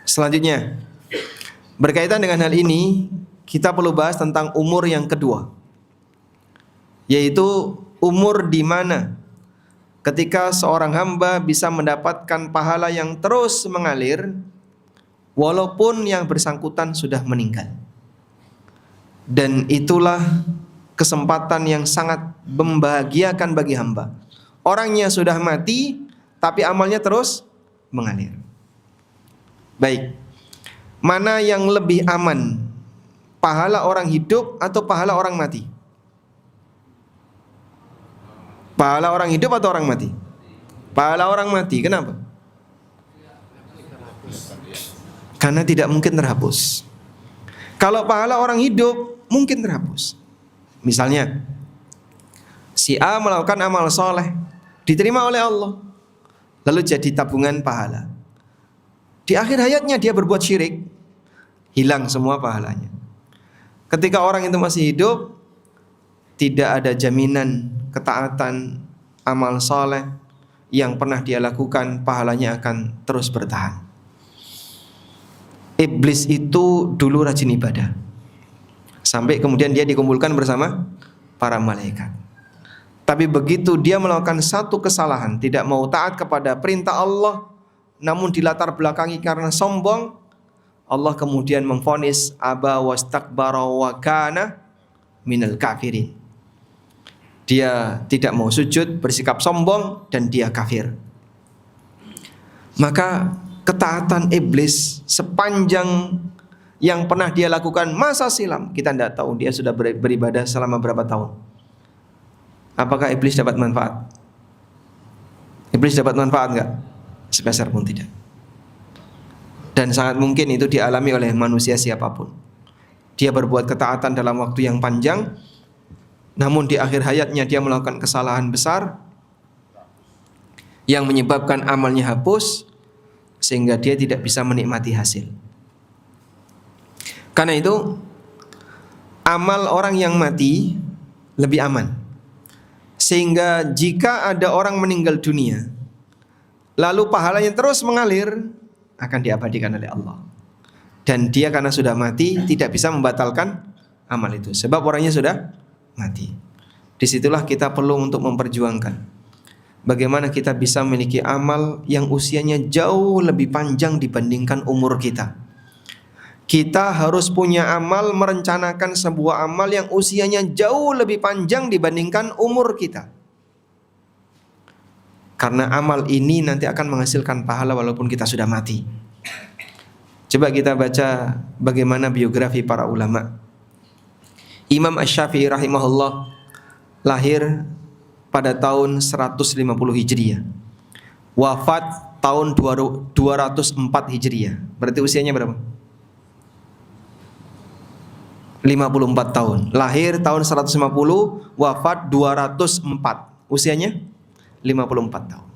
Selanjutnya, berkaitan dengan hal ini, kita perlu bahas tentang umur yang kedua, yaitu umur di mana ketika seorang hamba bisa mendapatkan pahala yang terus mengalir walaupun yang bersangkutan sudah meninggal. Dan itulah kesempatan yang sangat membahagiakan bagi hamba. Orangnya sudah mati tapi amalnya terus mengalir. Baik, mana yang lebih aman? Pahala orang hidup atau pahala orang mati? Pahala orang hidup atau orang mati? Pahala orang mati. Kenapa? Karena tidak mungkin terhapus. Kalau pahala orang hidup mungkin terhapus. Misalnya si A melakukan amal soleh, diterima oleh Allah, lalu jadi tabungan pahala. Di akhir hayatnya dia berbuat syirik, hilang semua pahalanya. Ketika orang itu masih hidup, tidak ada jaminan ketaatan amal soleh yang pernah dia lakukan, pahalanya akan terus bertahan. Iblis itu dulu rajin ibadah, sampai kemudian dia dikumpulkan bersama para malaikat. Tapi begitu dia melakukan satu kesalahan, tidak mau taat kepada perintah Allah, namun dilatar belakangi karena sombong, Allah kemudian memvonis aba wastakbara wa kana minal kafirin. Dia tidak mau sujud, bersikap sombong, dan dia kafir. Maka ketaatan iblis sepanjang yang pernah dia lakukan masa silam, kita tidak tahu dia sudah beribadah selama berapa tahun. Apakah iblis dapat manfaat? Iblis dapat manfaat enggak? Sepeser pun tidak. Dan sangat mungkin itu dialami oleh manusia siapapun. Dia berbuat ketaatan dalam waktu yang panjang, namun di akhir hayatnya dia melakukan kesalahan besar yang menyebabkan amalnya hapus, sehingga dia tidak bisa menikmati hasil. Karena itu amal orang yang mati lebih aman. Sehingga jika ada orang meninggal dunia lalu pahalanya terus mengalir, akan diabadikan oleh Allah. Dan dia karena sudah mati tidak bisa membatalkan amal itu, sebab orangnya sudah mati. Disitulah kita perlu untuk memperjuangkan bagaimana kita bisa memiliki amal yang usianya jauh lebih panjang dibandingkan umur kita. Kita harus punya amal, merencanakan sebuah amal yang usianya jauh lebih panjang dibandingkan umur kita. Karena amal ini nanti akan menghasilkan pahala walaupun kita sudah mati. Coba kita baca bagaimana biografi para ulama. Imam Asy-Syafi'i rahimahullah lahir pada tahun 150 Hijriah. Wafat tahun 204 Hijriah. Berarti usianya berapa? 54 tahun. Lahir tahun 150, wafat 204. Usianya 54 tahun.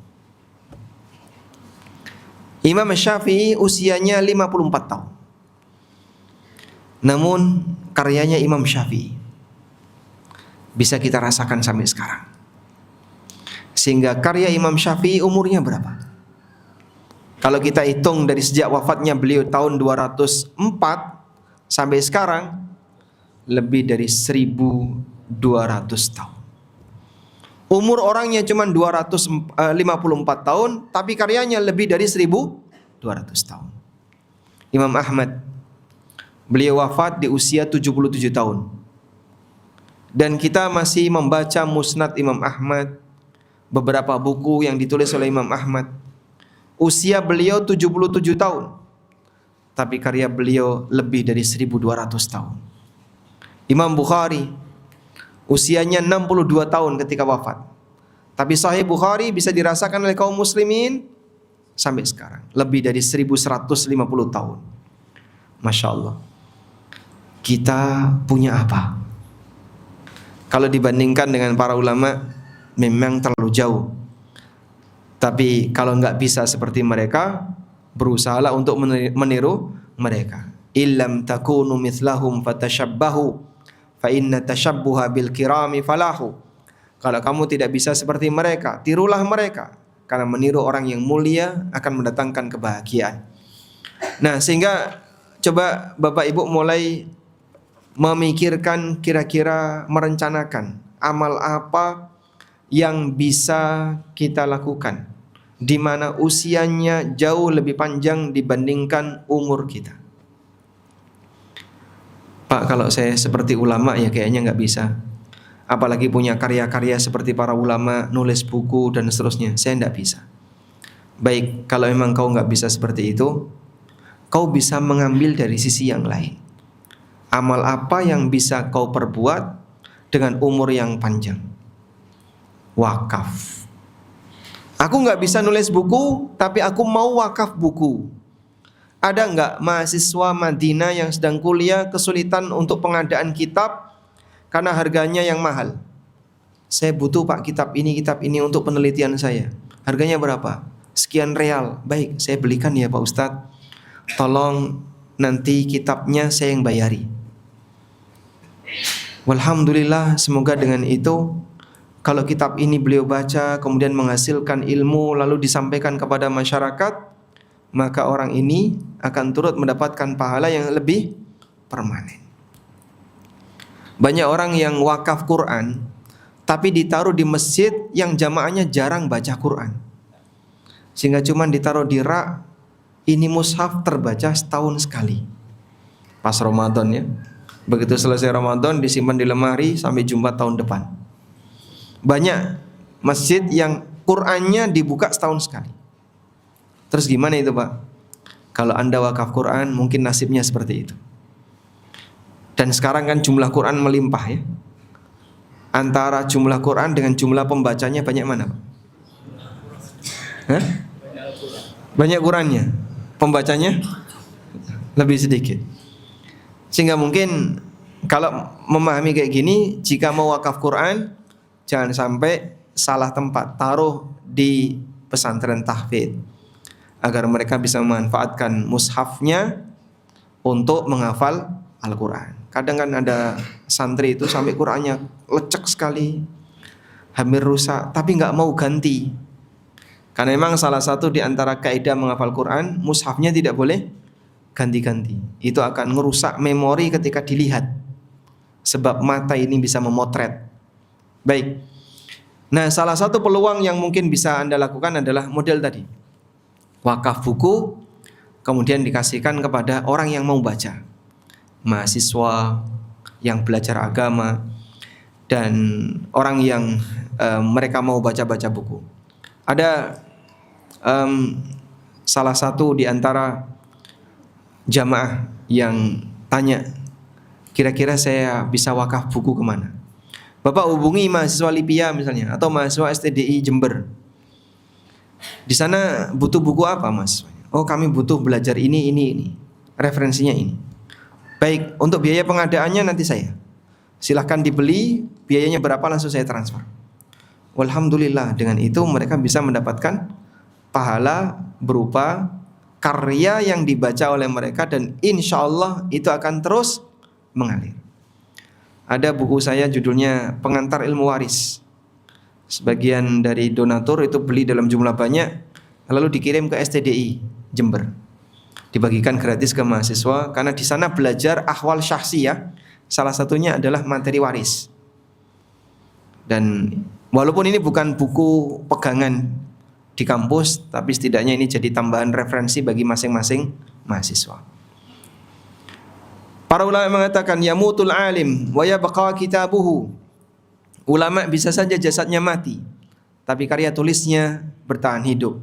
Imam Syafi'i usianya 54 tahun. Namun karyanya Imam Syafi'i bisa kita rasakan sampai sekarang. Sehingga karya Imam Syafi'i umurnya berapa? Kalau kita hitung dari sejak wafatnya beliau tahun 204 sampai sekarang, lebih dari 1200 tahun. Umur orangnya cuma 254 tahun, tapi karyanya lebih dari 1200 tahun. Imam Ahmad. Beliau wafat di usia 77 tahun. Dan kita masih membaca Musnad Imam Ahmad, beberapa buku yang ditulis oleh Imam Ahmad. Usia beliau 77 tahun, tapi karya beliau lebih dari 1200 tahun. Imam Bukhari usianya 62 tahun ketika wafat, tapi Sahih Bukhari bisa dirasakan oleh kaum muslimin sampai sekarang, lebih dari 1150 tahun. Masya Allah. Kita punya apa? Kalau dibandingkan dengan para ulama, memang terlalu jauh. Tapi kalau nggak bisa seperti mereka, berusahalah untuk meniru mereka. Illam takunu mithlahum fatashabbahu fa inna tashabbuha bil kirami falahu. Kalau kamu tidak bisa seperti mereka, tirulah mereka, karena meniru orang yang mulia akan mendatangkan kebahagiaan. Nah, sehingga coba Bapak Ibu mulai memikirkan, kira-kira merencanakan amal apa yang bisa kita lakukan di mana usianya jauh lebih panjang dibandingkan umur kita. Pak, kalau saya seperti ulama ya kayaknya nggak bisa. Apalagi punya karya-karya seperti para ulama, nulis buku dan seterusnya. Saya nggak bisa. Baik, kalau memang kau nggak bisa seperti itu, kau bisa mengambil dari sisi yang lain. Amal apa yang bisa kau perbuat dengan umur yang panjang? Wakaf. Aku nggak bisa nulis buku, tapi aku mau wakaf buku. Ada nggak mahasiswa Madinah yang sedang kuliah kesulitan untuk pengadaan kitab karena harganya yang mahal? Saya butuh Pak kitab ini untuk penelitian saya. Harganya berapa? Sekian real. Baik, saya belikan ya Pak Ustadz. Tolong nanti kitabnya saya yang bayari. Walhamdulillah, semoga dengan itu kalau kitab ini beliau baca kemudian menghasilkan ilmu lalu disampaikan kepada masyarakat, maka orang ini akan turut mendapatkan pahala yang lebih permanen. Banyak orang yang wakaf Quran tapi ditaruh di masjid yang jamaahnya jarang baca Quran, sehingga cuma ditaruh di rak. Ini mushaf terbaca setahun sekali pas Ramadan ya. Begitu selesai Ramadan disimpan di lemari sampai jumpa tahun depan. Banyak masjid yang Qur'annya dibuka setahun sekali. Terus gimana itu Pak? Kalau Anda wakaf Qur'an mungkin nasibnya seperti itu. Dan sekarang kan jumlah Qur'an melimpah ya. Antara jumlah Qur'an dengan jumlah pembacanya banyak mana Pak? Hah? Banyak Qur'annya, pembacanya lebih sedikit. Sehingga mungkin kalau memahami kayak gini, jika mau wakaf Quran, jangan sampai salah tempat, taruh di pesantren tahfidz agar mereka bisa memanfaatkan mushafnya untuk menghafal Al-Quran. Kadang kan ada santri itu sampai Qurannya lecek sekali, hampir rusak, tapi nggak mau ganti. Karena memang salah satu di antara kaidah menghafal Quran, mushafnya tidak boleh ganti-ganti. Itu akan merusak memori ketika dilihat. Sebab mata ini bisa memotret. Baik. Nah, salah satu peluang yang mungkin bisa Anda lakukan adalah model tadi. Wakaf buku, kemudian dikasihkan kepada orang yang mau baca. Mahasiswa yang belajar agama dan orang yang mereka mau baca-baca buku. Ada salah satu di antara jamaah yang tanya, kira-kira saya bisa wakaf buku kemana? Bapak hubungi mahasiswa Lipia misalnya, atau mahasiswa STDI Jember. Di sana butuh buku apa mas? Oh kami butuh belajar ini. Referensinya ini. Baik, untuk biaya pengadaannya nanti saya. Silahkan dibeli, biayanya berapa langsung saya transfer. Walhamdulillah, dengan itu mereka bisa mendapatkan pahala berupa karya yang dibaca oleh mereka, dan insya Allah itu akan terus mengalir. Ada buku saya judulnya Pengantar Ilmu Waris. Sebagian dari donatur itu beli dalam jumlah banyak, lalu dikirim ke STDI Jember. Dibagikan gratis ke mahasiswa karena di sana belajar ahwal syahsiyah. Salah satunya adalah materi waris. Dan walaupun ini bukan buku pegangan di kampus, tapi setidaknya ini jadi tambahan referensi bagi masing-masing mahasiswa. Para ulama mengatakan yamutul alim wa yabqa kitabuhu. Ulama bisa saja jasadnya mati, tapi karya tulisnya bertahan hidup.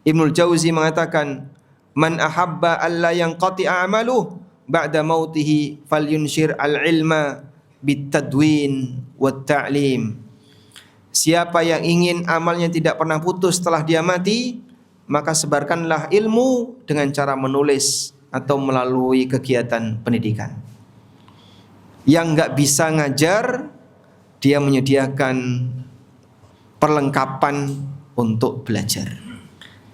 Ibnul Jauzi mengatakan, man ahabba alla yanqati a'maluhu ba'da mautihi falyunshir al-ilma bitadwin wat ta'lim. Siapa yang ingin amalnya tidak pernah putus setelah dia mati, maka sebarkanlah ilmu dengan cara menulis atau melalui kegiatan pendidikan. Yang enggak bisa ngajar, dia menyediakan perlengkapan untuk belajar.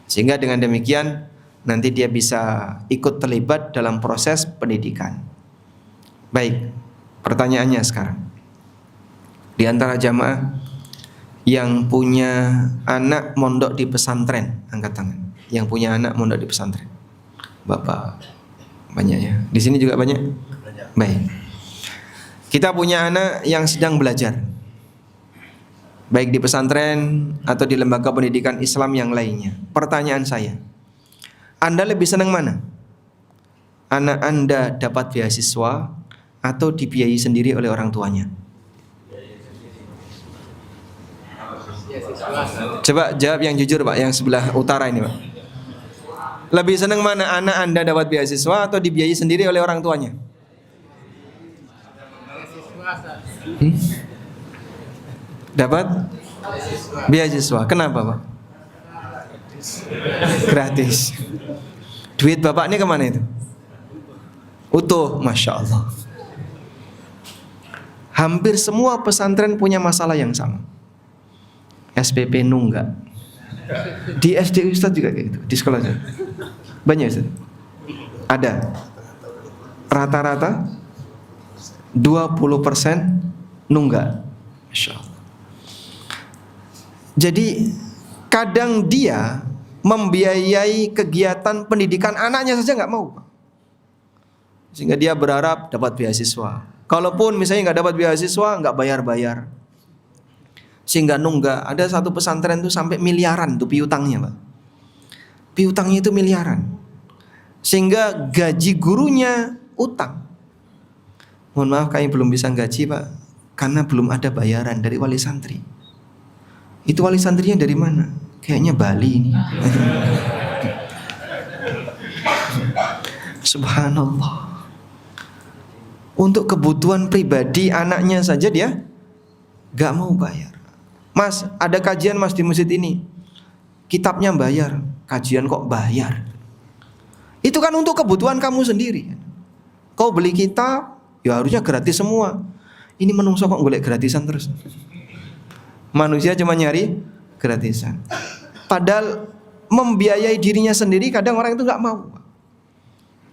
Sehingga dengan demikian nanti dia bisa ikut terlibat dalam proses pendidikan. Baik, pertanyaannya sekarang. Di antara jamaah yang punya anak mondok di pesantren, angkat tangan. Yang punya anak mondok di pesantren. Bapak banyak ya. Di sini juga banyak? Baik. Kita punya anak yang sedang belajar, baik di pesantren atau di lembaga pendidikan Islam yang lainnya. Pertanyaan saya, Anda lebih senang mana? Anak Anda dapat beasiswa atau dibiayai sendiri oleh orang tuanya? Coba jawab yang jujur Pak, yang sebelah utara ini Pak. Lebih senang mana, anak Anda dapat beasiswa atau dibiayai sendiri oleh orang tuanya? Dapat beasiswa. Kenapa Pak? Gratis. Duit Bapak ini kemana itu? Utuh, Masya Allah. Hampir semua pesantren punya masalah yang sama. SPP nunggak. Di SD Ustadz juga kayak gitu. Di sekolah juga banyak Ustadz. Ada. Rata-rata 20% nunggak. Masya Allah. Jadi kadang dia membiayai kegiatan pendidikan anaknya saja nggak mau, sehingga dia berharap dapat beasiswa. Kalaupun misalnya nggak dapat beasiswa, nggak bayar-bayar, sehingga nunggak. Ada satu pesantren tuh sampai miliaran tuh piutangnya Pak. Piutangnya itu miliaran, sehingga gaji gurunya utang. Mohon maaf kami belum bisa gaji Pak, karena belum ada bayaran dari wali santri. Itu wali santrinya dari mana? Kayaknya Bali ini. Subhanallah. Untuk kebutuhan pribadi anaknya saja dia gak mau bayar. Mas, ada kajian Mas di masjid ini, kitabnya bayar, kajian kok bayar? Itu kan untuk kebutuhan kamu sendiri. Kau beli kitab, ya harusnya gratis semua. Ini menungso kok golek gratisan terus. Manusia cuma nyari gratisan. Padahal membiayai dirinya sendiri kadang orang itu gak mau.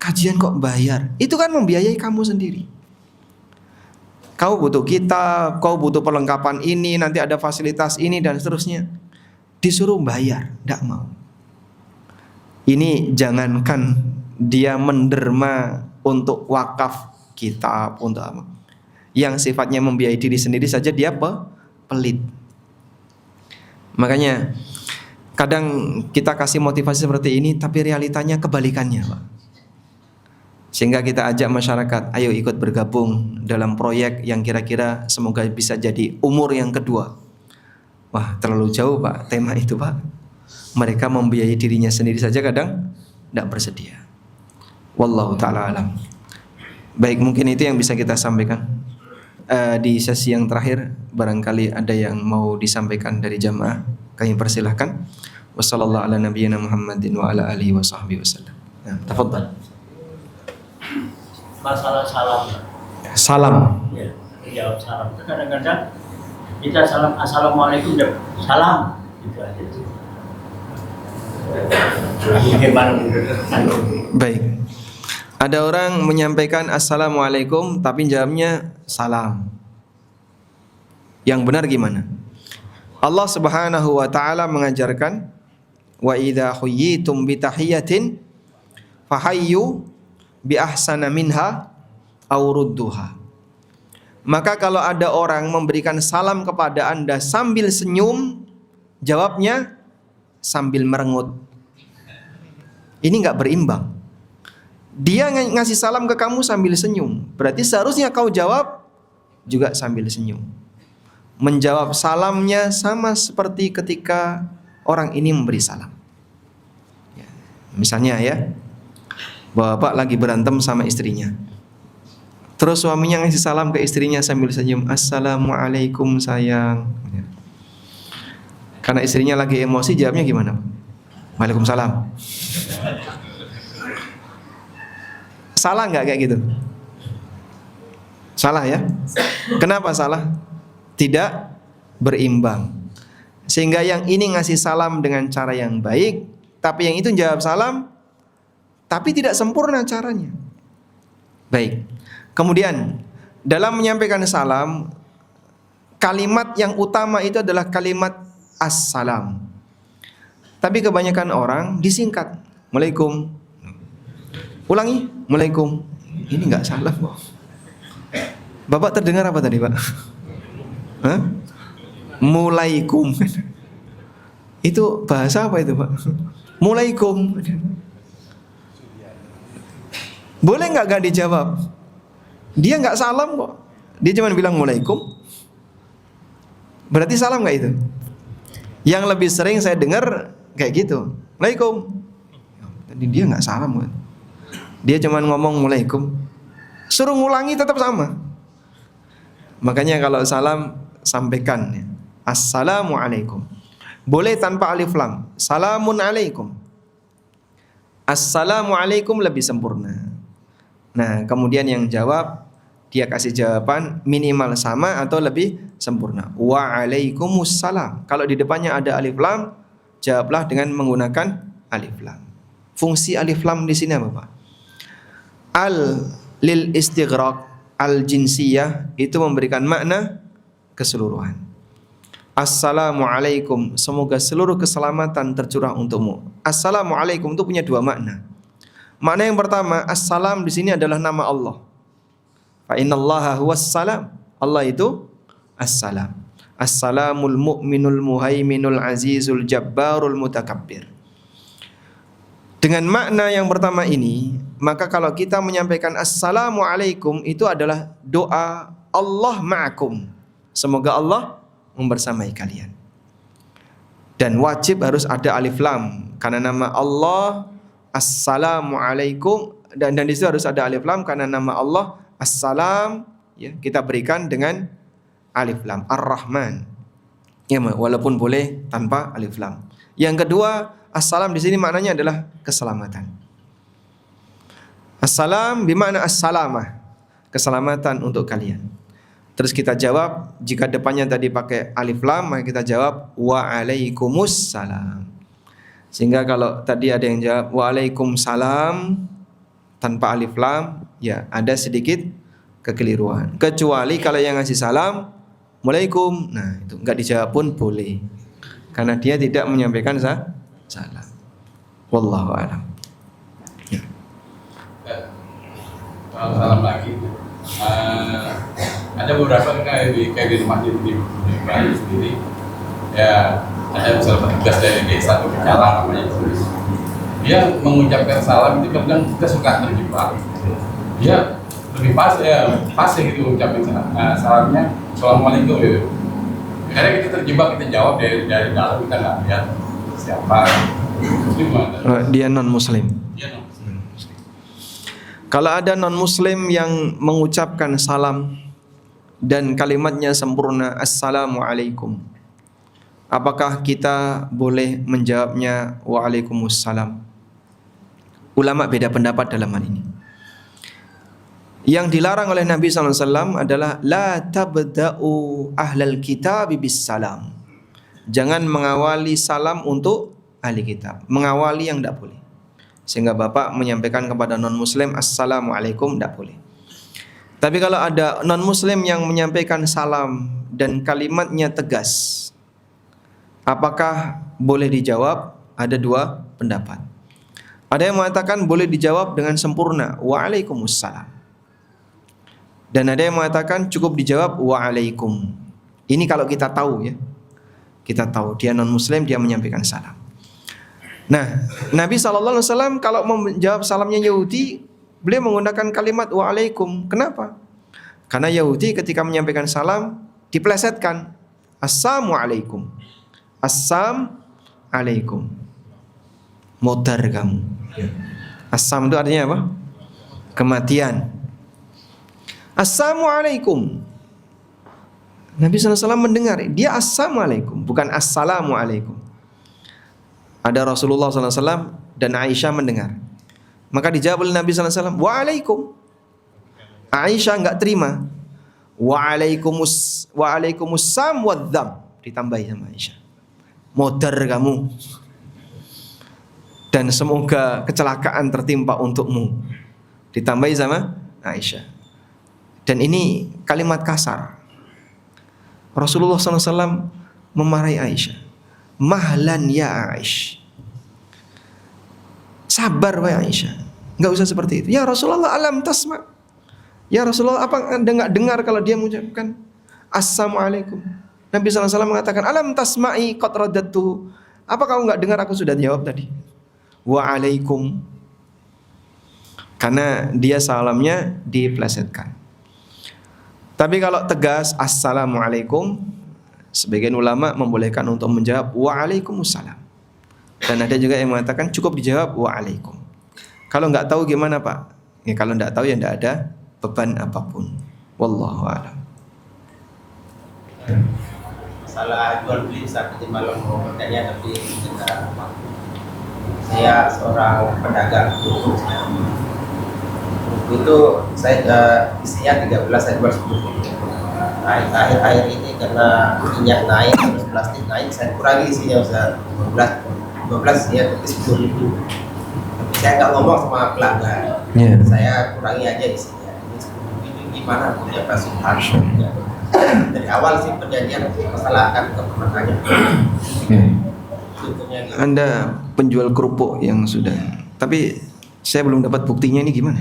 Kajian kok bayar? Itu kan membiayai kamu sendiri. Kau butuh kitab, kau butuh perlengkapan ini, nanti ada fasilitas ini dan seterusnya. Disuruh bayar, gak mau. Ini jangankan dia menderma untuk wakaf kitab, untuk apa, yang sifatnya membiayai diri sendiri saja dia pelit. Makanya kadang kita kasih motivasi seperti ini, tapi realitanya kebalikannya Pak. Sehingga kita ajak masyarakat, ayo ikut bergabung dalam proyek yang kira-kira semoga bisa jadi umur yang kedua. Wah, terlalu jauh Pak tema itu Pak. Mereka membiayai dirinya sendiri saja kadang tidak bersedia. Wallahu ta'ala alam. Baik, mungkin itu yang bisa kita sampaikan. Di sesi yang terakhir barangkali ada yang mau disampaikan dari jamaah, kami persilahkan. Wassallallahu ala nabiyyina Muhammadin wa ala alihi wa sahbihi wasallam. Nah, tafadhal. Masalah salam. Salam. Ya, jawab salam. Kadang-kadang kita salam assalamualaikum, salam gitu aja. Bagaimana? Baik. Ada orang menyampaikan assalamualaikum tapi jawabnya salam. Yang benar gimana? Allah Subhanahu wa taala mengajarkan, wa idza huyyitum bi tahiyatin fahayyu bi ahsana minha aw rudduha. Maka kalau ada orang memberikan salam kepada Anda sambil senyum, jawabnya sambil merengut. Ini enggak berimbang. Dia ngasih salam ke kamu sambil senyum, berarti seharusnya kau jawab juga sambil senyum. Menjawab salamnya sama seperti ketika orang ini memberi salam. Ya, misalnya ya, bapak lagi berantem sama istrinya, terus suaminya ngasih salam ke istrinya sambil senyum, "Assalamualaikum sayang." Ya. Karena istrinya lagi emosi, jawabnya gimana? "Waalaikumsalam." Salah nggak kayak gitu? Salah ya? Kenapa salah? Tidak berimbang. Sehingga yang ini ngasih salam dengan cara yang baik, tapi yang itu jawab salam, tapi tidak sempurna caranya. Baik. Kemudian dalam menyampaikan salam, kalimat yang utama itu adalah kalimat assalam. Tapi kebanyakan orang disingkat, "Waalaikum." Ulangi, "Waalaikum." Ini nggak salam kok. Bapak terdengar apa tadi, Pak? Hah? Mulaikum. Itu bahasa apa itu, Pak? Mulaikum. Boleh nggak dijawab? Dia nggak salam kok. Dia cuma bilang mulaikum. Berarti salam nggak itu? Yang lebih sering saya dengar kayak gitu. "Waalaikum." Tadi dia nggak salam kan? Dia cuma ngomong mulaikum. Suruh ngulangi tetap sama. Makanya kalau salam sampaikan ya, "Assalamualaikum." Boleh tanpa alif lam. "Salamun alaikum." "Assalamualaikum" lebih sempurna. Nah, kemudian yang jawab, dia kasih jawaban minimal sama atau lebih sempurna. "Waalaikumsalam." Kalau di depannya ada alif lam, jawablah dengan menggunakan alif lam. Fungsi alif lam di sini apa, Pak? Al lil istighraq, al jinsiyah, itu memberikan makna keseluruhan. Assalamualaikum, semoga seluruh keselamatan tercurah untukmu. Assalamualaikum itu punya dua makna. Makna yang pertama, assalam di sini adalah nama Allah. Fa innallaha huwas salam. Allah itu assalam. Assalamul mu'minul muhaiminul azizul jabbarul mutakabbir. Dengan makna yang pertama ini, maka kalau kita menyampaikan assalamualaikum, itu adalah doa Allah ma'akum. Semoga Allah membersamai kalian. Dan wajib harus ada alif lam, karena nama Allah assalamualaikum, dan di situ harus ada alif lam karena nama Allah assalam, ya, kita berikan dengan alif lam, Ar-Rahman. Ya, walaupun boleh tanpa alif lam. Yang kedua, assalam di sini maknanya adalah keselamatan. Assalam bermakna assalamah, keselamatan untuk kalian. Terus kita jawab, jika depannya tadi pakai alif lam, maka kita jawab waalaikumsalam. Sehingga kalau tadi ada yang jawab waalaikumsalam tanpa alif lam, ya ada sedikit kekeliruan. Kecuali kalau yang ngasih salam Waalaikum, nah itu enggak dijawab pun boleh, karena dia tidak menyampaikan salam. Wallahu a'lam. Ya. Salam lagi. Ada beberapa kayak di rumah di Bali sendiri, ya ada misalnya petugas dari satu bicara namanya, dia mengucapkan salam itu kadang kita suka terjebak. Dia lebih pas gitu ucapin salamnya assalamualaikum gitu. Karena kita terjebak, kita jawab dari dalam, kita nggak lihat siapa. Dia non muslim. Kalau ada non muslim yang mengucapkan salam dan kalimatnya sempurna assalamualaikum, apakah kita boleh menjawabnya waalaikumsalam? Ulama beda pendapat dalam hal ini. Yang dilarang oleh Nabi SAW adalah la tabda'u ahlal kitab bis salam. Jangan mengawali salam untuk ahli kitab. Mengawali yang tidak boleh. Sehingga Bapak menyampaikan kepada non-muslim assalamualaikum, tidak boleh. Tapi kalau ada non-muslim yang menyampaikan salam dan kalimatnya tegas, apakah boleh dijawab? Ada dua pendapat. Ada yang mengatakan boleh dijawab dengan sempurna, waalaikumsalam. Dan ada yang mengatakan cukup dijawab waalaikum. Ini kalau kita tahu ya. Kita tahu dia non-muslim, dia menyampaikan salam. Nah, Nabi SAW kalau menjawab salamnya Yahudi, beliau menggunakan kalimat waalaikum. Kenapa? Karena Yahudi ketika menyampaikan salam diplesetkan, assalamualaikum, assalamualaikum, modar kamu. Assam itu artinya apa? Kematian. Assalamualaikum. Nabi SAW mendengar, dia assalamualaikum, bukan assalamualaikum. Ada Rasulullah SAW dan Aisyah mendengar. Maka dijawab oleh Nabi SAW, waalaikum. Aisyah enggak terima. Waalaikumsalam wadzam. Ditambahi sama Aisyah, modar kamu, dan semoga kecelakaan tertimpa untukmu. Ditambahi sama Aisyah. Dan ini kalimat kasar. Rasulullah SAW memarahi Aisyah. Mahlan ya Aisyah. Sabar wahai Aisyah. Enggak usah seperti itu. Ya Rasulullah, alam tasma. Ya Rasulullah, apa Anda enggak dengar kalau dia mengucapkan assalamualaikum? Nabi SAW mengatakan, alam tasma'i qad raddatu. Apa kamu enggak dengar aku sudah jawab tadi? Waalaikum. Karena dia salamnya diplesetkan. Tapi kalau tegas assalamualaikum, sebagian ulama membolehkan untuk menjawab waalaikumsalam. Dan ada juga yang mengatakan cukup dijawab waalaikum. Kalau nggak tahu gimana Pak? Ya, kalau nggak tahu ya nggak ada beban apapun. Wallahu a'lam. Masalah jual beli saat ini malam bertanya, tapi saya seorang pedagang kerupuk. Itu saya isinya 13, saya jual 10. Akhir-akhir ini karena minyak naik, terus plastik naik, saya kurangi isinya Ustaz. 12 isinya tapi 10.000. Tapi saya nggak ngomong sama pelanggan. Saya kurangi aja isinya. Ini 10.000 ini gimana punya pasukan? Dari awal sih perjanjian masalah akan kemenangannya. Anda penjual kerupuk yang sudah, tapi saya belum dapat buktinya, ini gimana?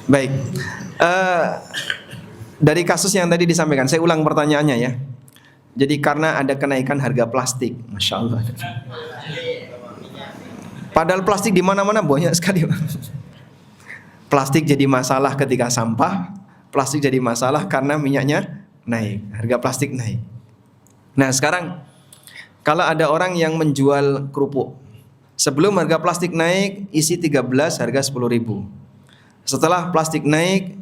Baik, dari kasus yang tadi disampaikan, saya ulang pertanyaannya ya. Jadi karena ada kenaikan harga plastik, masya Allah. Padahal plastik di mana-mana banyak sekali. Plastik jadi masalah ketika sampah, plastik jadi masalah karena minyaknya naik, harga plastik naik. Nah sekarang kalau ada orang yang menjual kerupuk, sebelum harga plastik naik isi 13 harga 10.000. Setelah plastik naik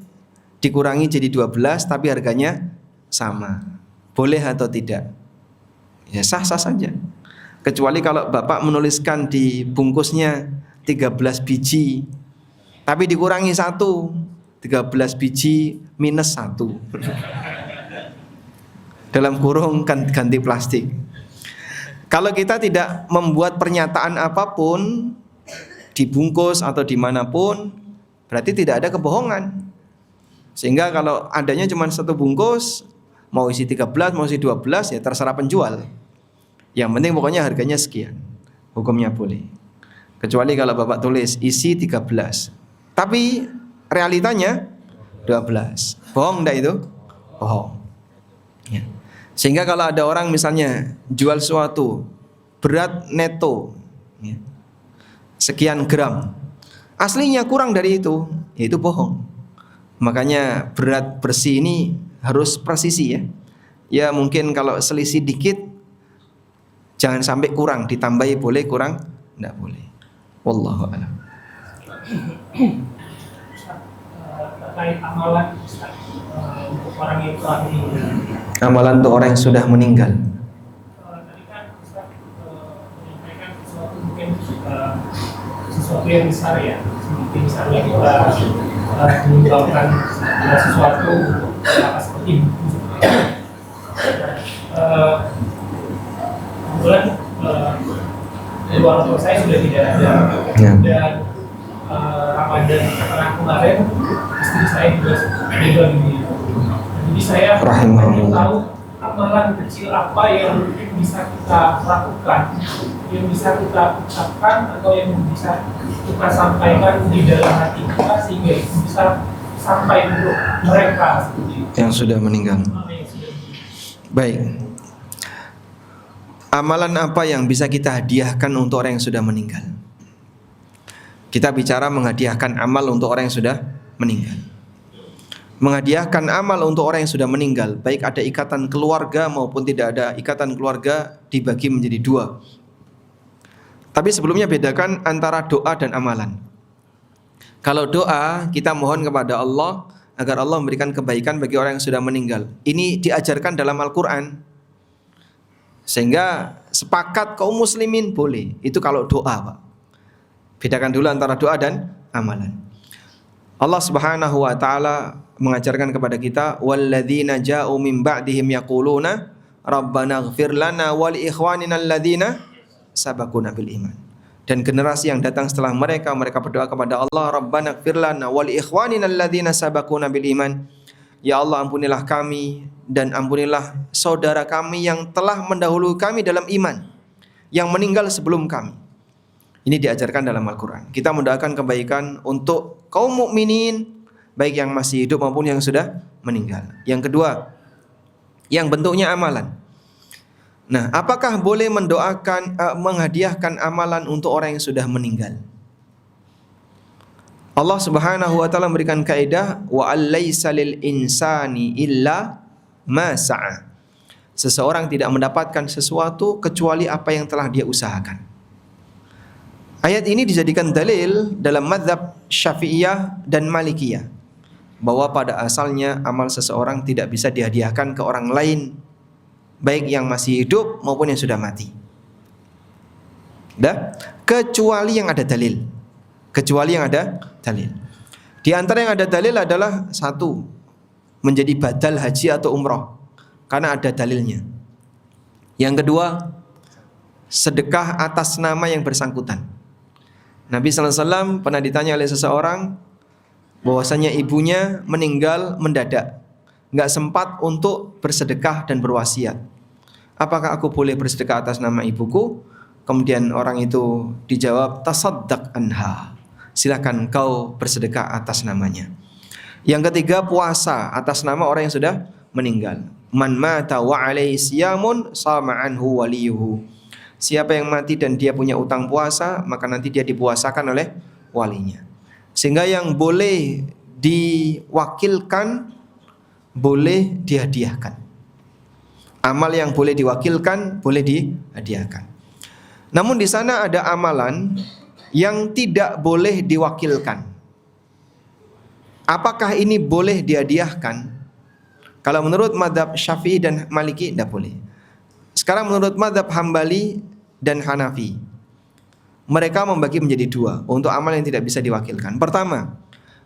dikurangi jadi 12 tapi harganya sama. Boleh atau tidak? Ya sah-sah saja. Kecuali kalau Bapak menuliskan di bungkusnya 13 biji tapi dikurangi 1, 13 biji minus 1. Dalam kurung ganti plastik. Kalau kita tidak membuat pernyataan apapun dibungkus atau dimanapun, berarti tidak ada kebohongan. Sehingga kalau adanya cuma 1 bungkus, mau isi 13, mau isi 12, ya terserah penjual. Yang penting pokoknya harganya sekian, hukumnya boleh. Kecuali kalau Bapak tulis isi 13, tapi realitanya 12. Bohong enggak itu? Bohong. Ya. Sehingga kalau ada orang misalnya jual sesuatu berat neto ya, sekian gram, aslinya kurang dari itu, yaitu bohong. Makanya berat bersih ini harus presisi ya. Ya mungkin kalau selisih dikit jangan sampai kurang, ditambahi boleh, kurang enggak boleh. Wallahu a'lam. Terkait amalan untuk orang yang telah meninggal. Amalan untuk orang yang sudah meninggal. Tadi kan Ustaz menyampaikan sesuatu mungkin sesuatu yang besar ya. Seperti misalnya kita menyumbangkan sesuatu seperti buku. Kebetulan kedua orang tua saya sudah tidak ada. Dan Ramadan tengah kemarin istri saya juga meninggal dunia. Jadi saya ingin tahu amalan kecil apa yang bisa kita lakukan, yang bisa kita ucapkan atau yang bisa kita sampaikan di dalam hati kita sehingga itu bisa sampai untuk mereka yang sudah meninggal. Baik. Amalan apa yang bisa kita hadiahkan untuk orang yang sudah meninggal? Kita bicara menghadiahkan amal untuk orang yang sudah meninggal. Menghadiahkan amal untuk orang yang sudah meninggal, baik ada ikatan keluarga maupun tidak ada ikatan keluarga, dibagi menjadi dua. Tapi sebelumnya bedakan antara doa dan amalan. Kalau doa, kita mohon kepada Allah agar Allah memberikan kebaikan bagi orang yang sudah meninggal. Ini diajarkan dalam Al-Quran. Sehingga sepakat kaum muslimin boleh. Itu kalau doa, Pak. Bedakan dulu antara doa dan amalan. Allah Subhanahu wa taala mengajarkan kepada kita, walladzina ja'u min ba'dihim yaquluna rabbana ighfir lana wa li ikhwanina alladzina sabaquna bil iman. Dan generasi yang datang setelah mereka berdoa kepada Allah, rabbana ighfir lana wa li ikhwanina alladzina sabaquna bil iman. Ya Allah, ampunilah kami dan ampunilah saudara kami yang telah mendahului kami dalam iman, yang meninggal sebelum kami. Ini diajarkan dalam Al-Quran. Kita mendoakan kebaikan untuk kaum mukminin, baik yang masih hidup maupun yang sudah meninggal. Yang kedua, yang bentuknya amalan. Nah, apakah boleh mendoakan, menghadiahkan amalan untuk orang yang sudah meninggal? Allah Subhanahu wa taala memberikan kaidah, wa allaisa lil insani illa ma sa'a. Seseorang tidak mendapatkan sesuatu kecuali apa yang telah dia usahakan. Ayat ini dijadikan dalil dalam mazhab Syafi'iyah dan Malikiyah bahwa pada asalnya amal seseorang tidak bisa dihadiahkan ke orang lain, baik yang masih hidup maupun yang sudah mati. Kecuali yang ada dalil. Kecuali yang ada dalil. Di antara yang ada dalil adalah satu, menjadi badal haji atau umrah karena ada dalilnya. Yang kedua, sedekah atas nama yang bersangkutan. Nabi SAW pernah ditanya oleh seseorang bahwasanya ibunya meninggal mendadak, nggak sempat untuk bersedekah dan berwasiat. Apakah aku boleh bersedekah atas nama ibuku? Kemudian orang itu dijawab, tasaddaq anha. Silakan kau bersedekah atas namanya. Yang ketiga, puasa atas nama orang yang sudah meninggal. Man mata wa alaihi siyamun sama anhu waliyuhu. Siapa yang mati dan dia punya utang puasa, maka nanti dia dipuasakan oleh walinya. Sehingga yang boleh diwakilkan, boleh dihadiahkan. Amal yang boleh diwakilkan, boleh dihadiahkan. Namun di sana ada amalan yang tidak boleh diwakilkan. Apakah ini boleh dihadiahkan? Kalau menurut mazhab Syafi'i dan Maliki, tidak boleh. Sekarang menurut mazhab Hambali dan Hanafi, mereka membagi menjadi dua untuk amal yang tidak bisa diwakilkan. Pertama,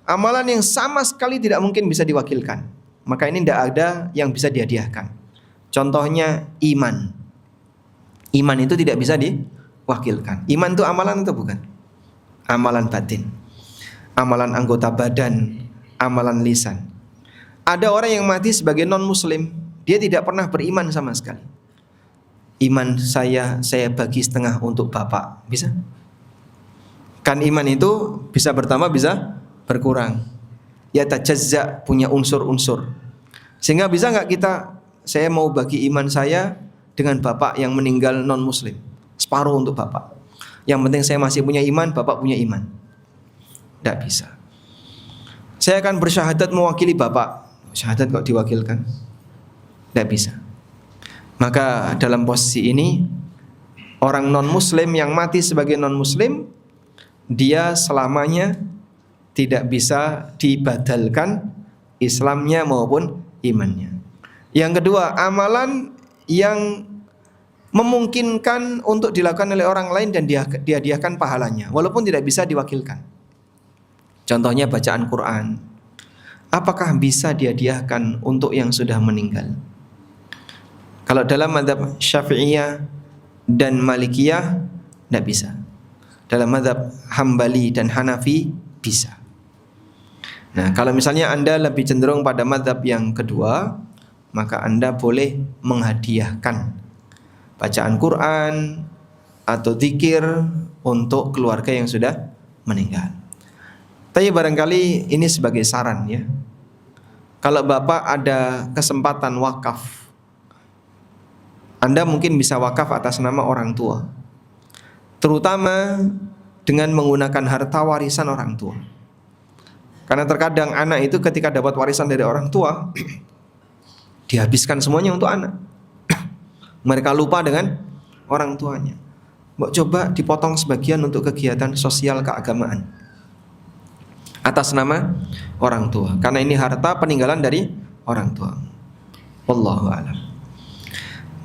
amalan yang sama sekali tidak mungkin bisa diwakilkan, maka ini tidak ada yang bisa dihadiahkan. Contohnya iman. Iman itu tidak bisa diwakilkan. Iman itu amalan atau bukan? Amalan batin, amalan anggota badan, amalan lisan. Ada orang yang mati sebagai non muslim, dia tidak pernah beriman sama sekali. Iman saya bagi setengah untuk bapak, bisa? Kan iman itu bisa bertambah, bisa berkurang. Ya tajazza, punya unsur-unsur. Sehingga bisa nggak saya mau bagi iman saya dengan bapak yang meninggal non muslim, separuh untuk bapak. Yang penting saya masih punya iman, bapak punya iman. Tidak bisa. Saya akan bersyahadat mewakili bapak. Syahadat kok diwakilkan? Tidak bisa. Maka dalam posisi ini, orang non muslim yang mati sebagai non muslim, dia selamanya tidak bisa dibadalkan Islamnya maupun imannya. Yang kedua, amalan yang memungkinkan untuk dilakukan oleh orang lain dan dihadiahkan pahalanya, walaupun tidak bisa diwakilkan. Contohnya bacaan Quran. Apakah bisa dihadiahkan untuk yang sudah meninggal? Kalau dalam mazhab Syafi'iyah dan Malikiyah tidak bisa. Dalam mazhab Hambali dan Hanafi bisa. Nah, kalau misalnya Anda lebih cenderung pada mazhab yang kedua, maka Anda boleh menghadiahkan bacaan Quran atau zikir untuk keluarga yang sudah meninggal. Tapi barangkali ini sebagai saran ya. Kalau Bapak ada kesempatan wakaf, Anda mungkin bisa wakaf atas nama orang tua. Terutama dengan menggunakan harta warisan orang tua. Karena terkadang anak itu ketika dapat warisan dari orang tua dihabiskan semuanya untuk anak. Mereka lupa dengan orang tuanya. Mbok coba dipotong sebagian untuk kegiatan sosial keagamaan atas nama orang tua, karena ini harta peninggalan dari orang tua. Wallahu a'lam.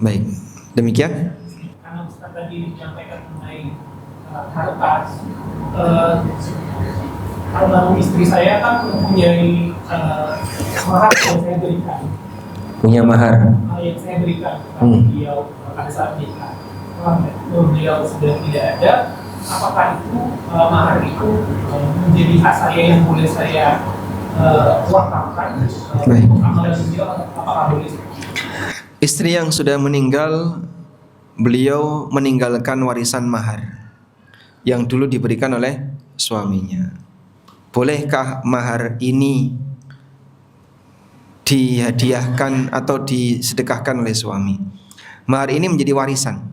Baik, demikian. Karena Ustaz tadi menyampaikan mengenai harta, almarhum istri saya kan mempunyai mahar yang saya berikan. Punya mahar. Yang saya berikan kepada beliau pada saat nikah. Beliau sudah tidak ada. Apakah itu mahar itu menjadi hak saya yang boleh saya wakafkan? Amalan beliau apakah boleh? Istri yang sudah meninggal, beliau meninggalkan warisan mahar yang dulu diberikan oleh suaminya. Bolehkah mahar ini dihadiahkan atau disedekahkan oleh suami? Mahar ini menjadi warisan.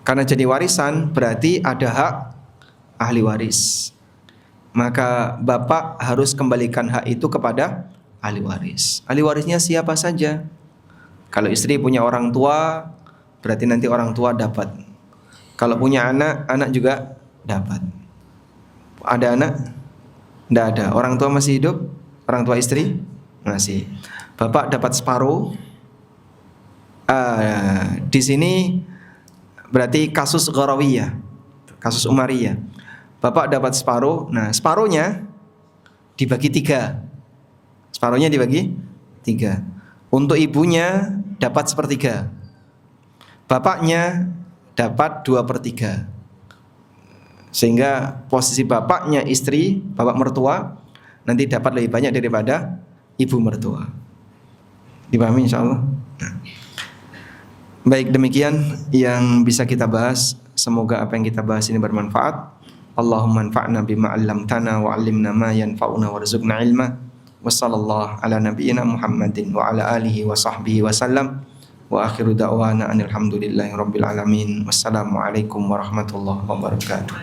Karena jadi warisan berarti ada hak ahli waris. Maka bapak harus kembalikan hak itu kepada ahli waris. Ahli warisnya siapa saja? Kalau istri punya orang tua, berarti nanti orang tua dapat. Kalau punya anak, anak juga dapat. Ada anak? Tidak ada. Orang tua masih hidup? Orang tua istri? Masih. Bapak dapat separuh. Di sini berarti kasus Gharawiyah, kasus Umariyah. Bapak dapat separuh. Nah, separuhnya dibagi 3. Separuhnya dibagi 3. Untuk ibunya dapat 1/3. Bapaknya dapat 2/3. Sehingga posisi bapaknya istri, bapak mertua, nanti dapat lebih banyak daripada ibu mertua. Dipahami insyaallah? Baik, demikian yang bisa kita bahas. Semoga apa yang kita bahas ini bermanfaat. Allahumma anfa'na bima 'allamtana wa 'allimna ma yanfa'una warzuqna ilma. Wassallallahu ala nabiyyina Muhammadin wa ala alihi wa sahbihi wasallam. Wa akhiru da'wana anil hamdulillahi rabbil alamin. Wassalamualaikum warahmatullahi wabarakatuh.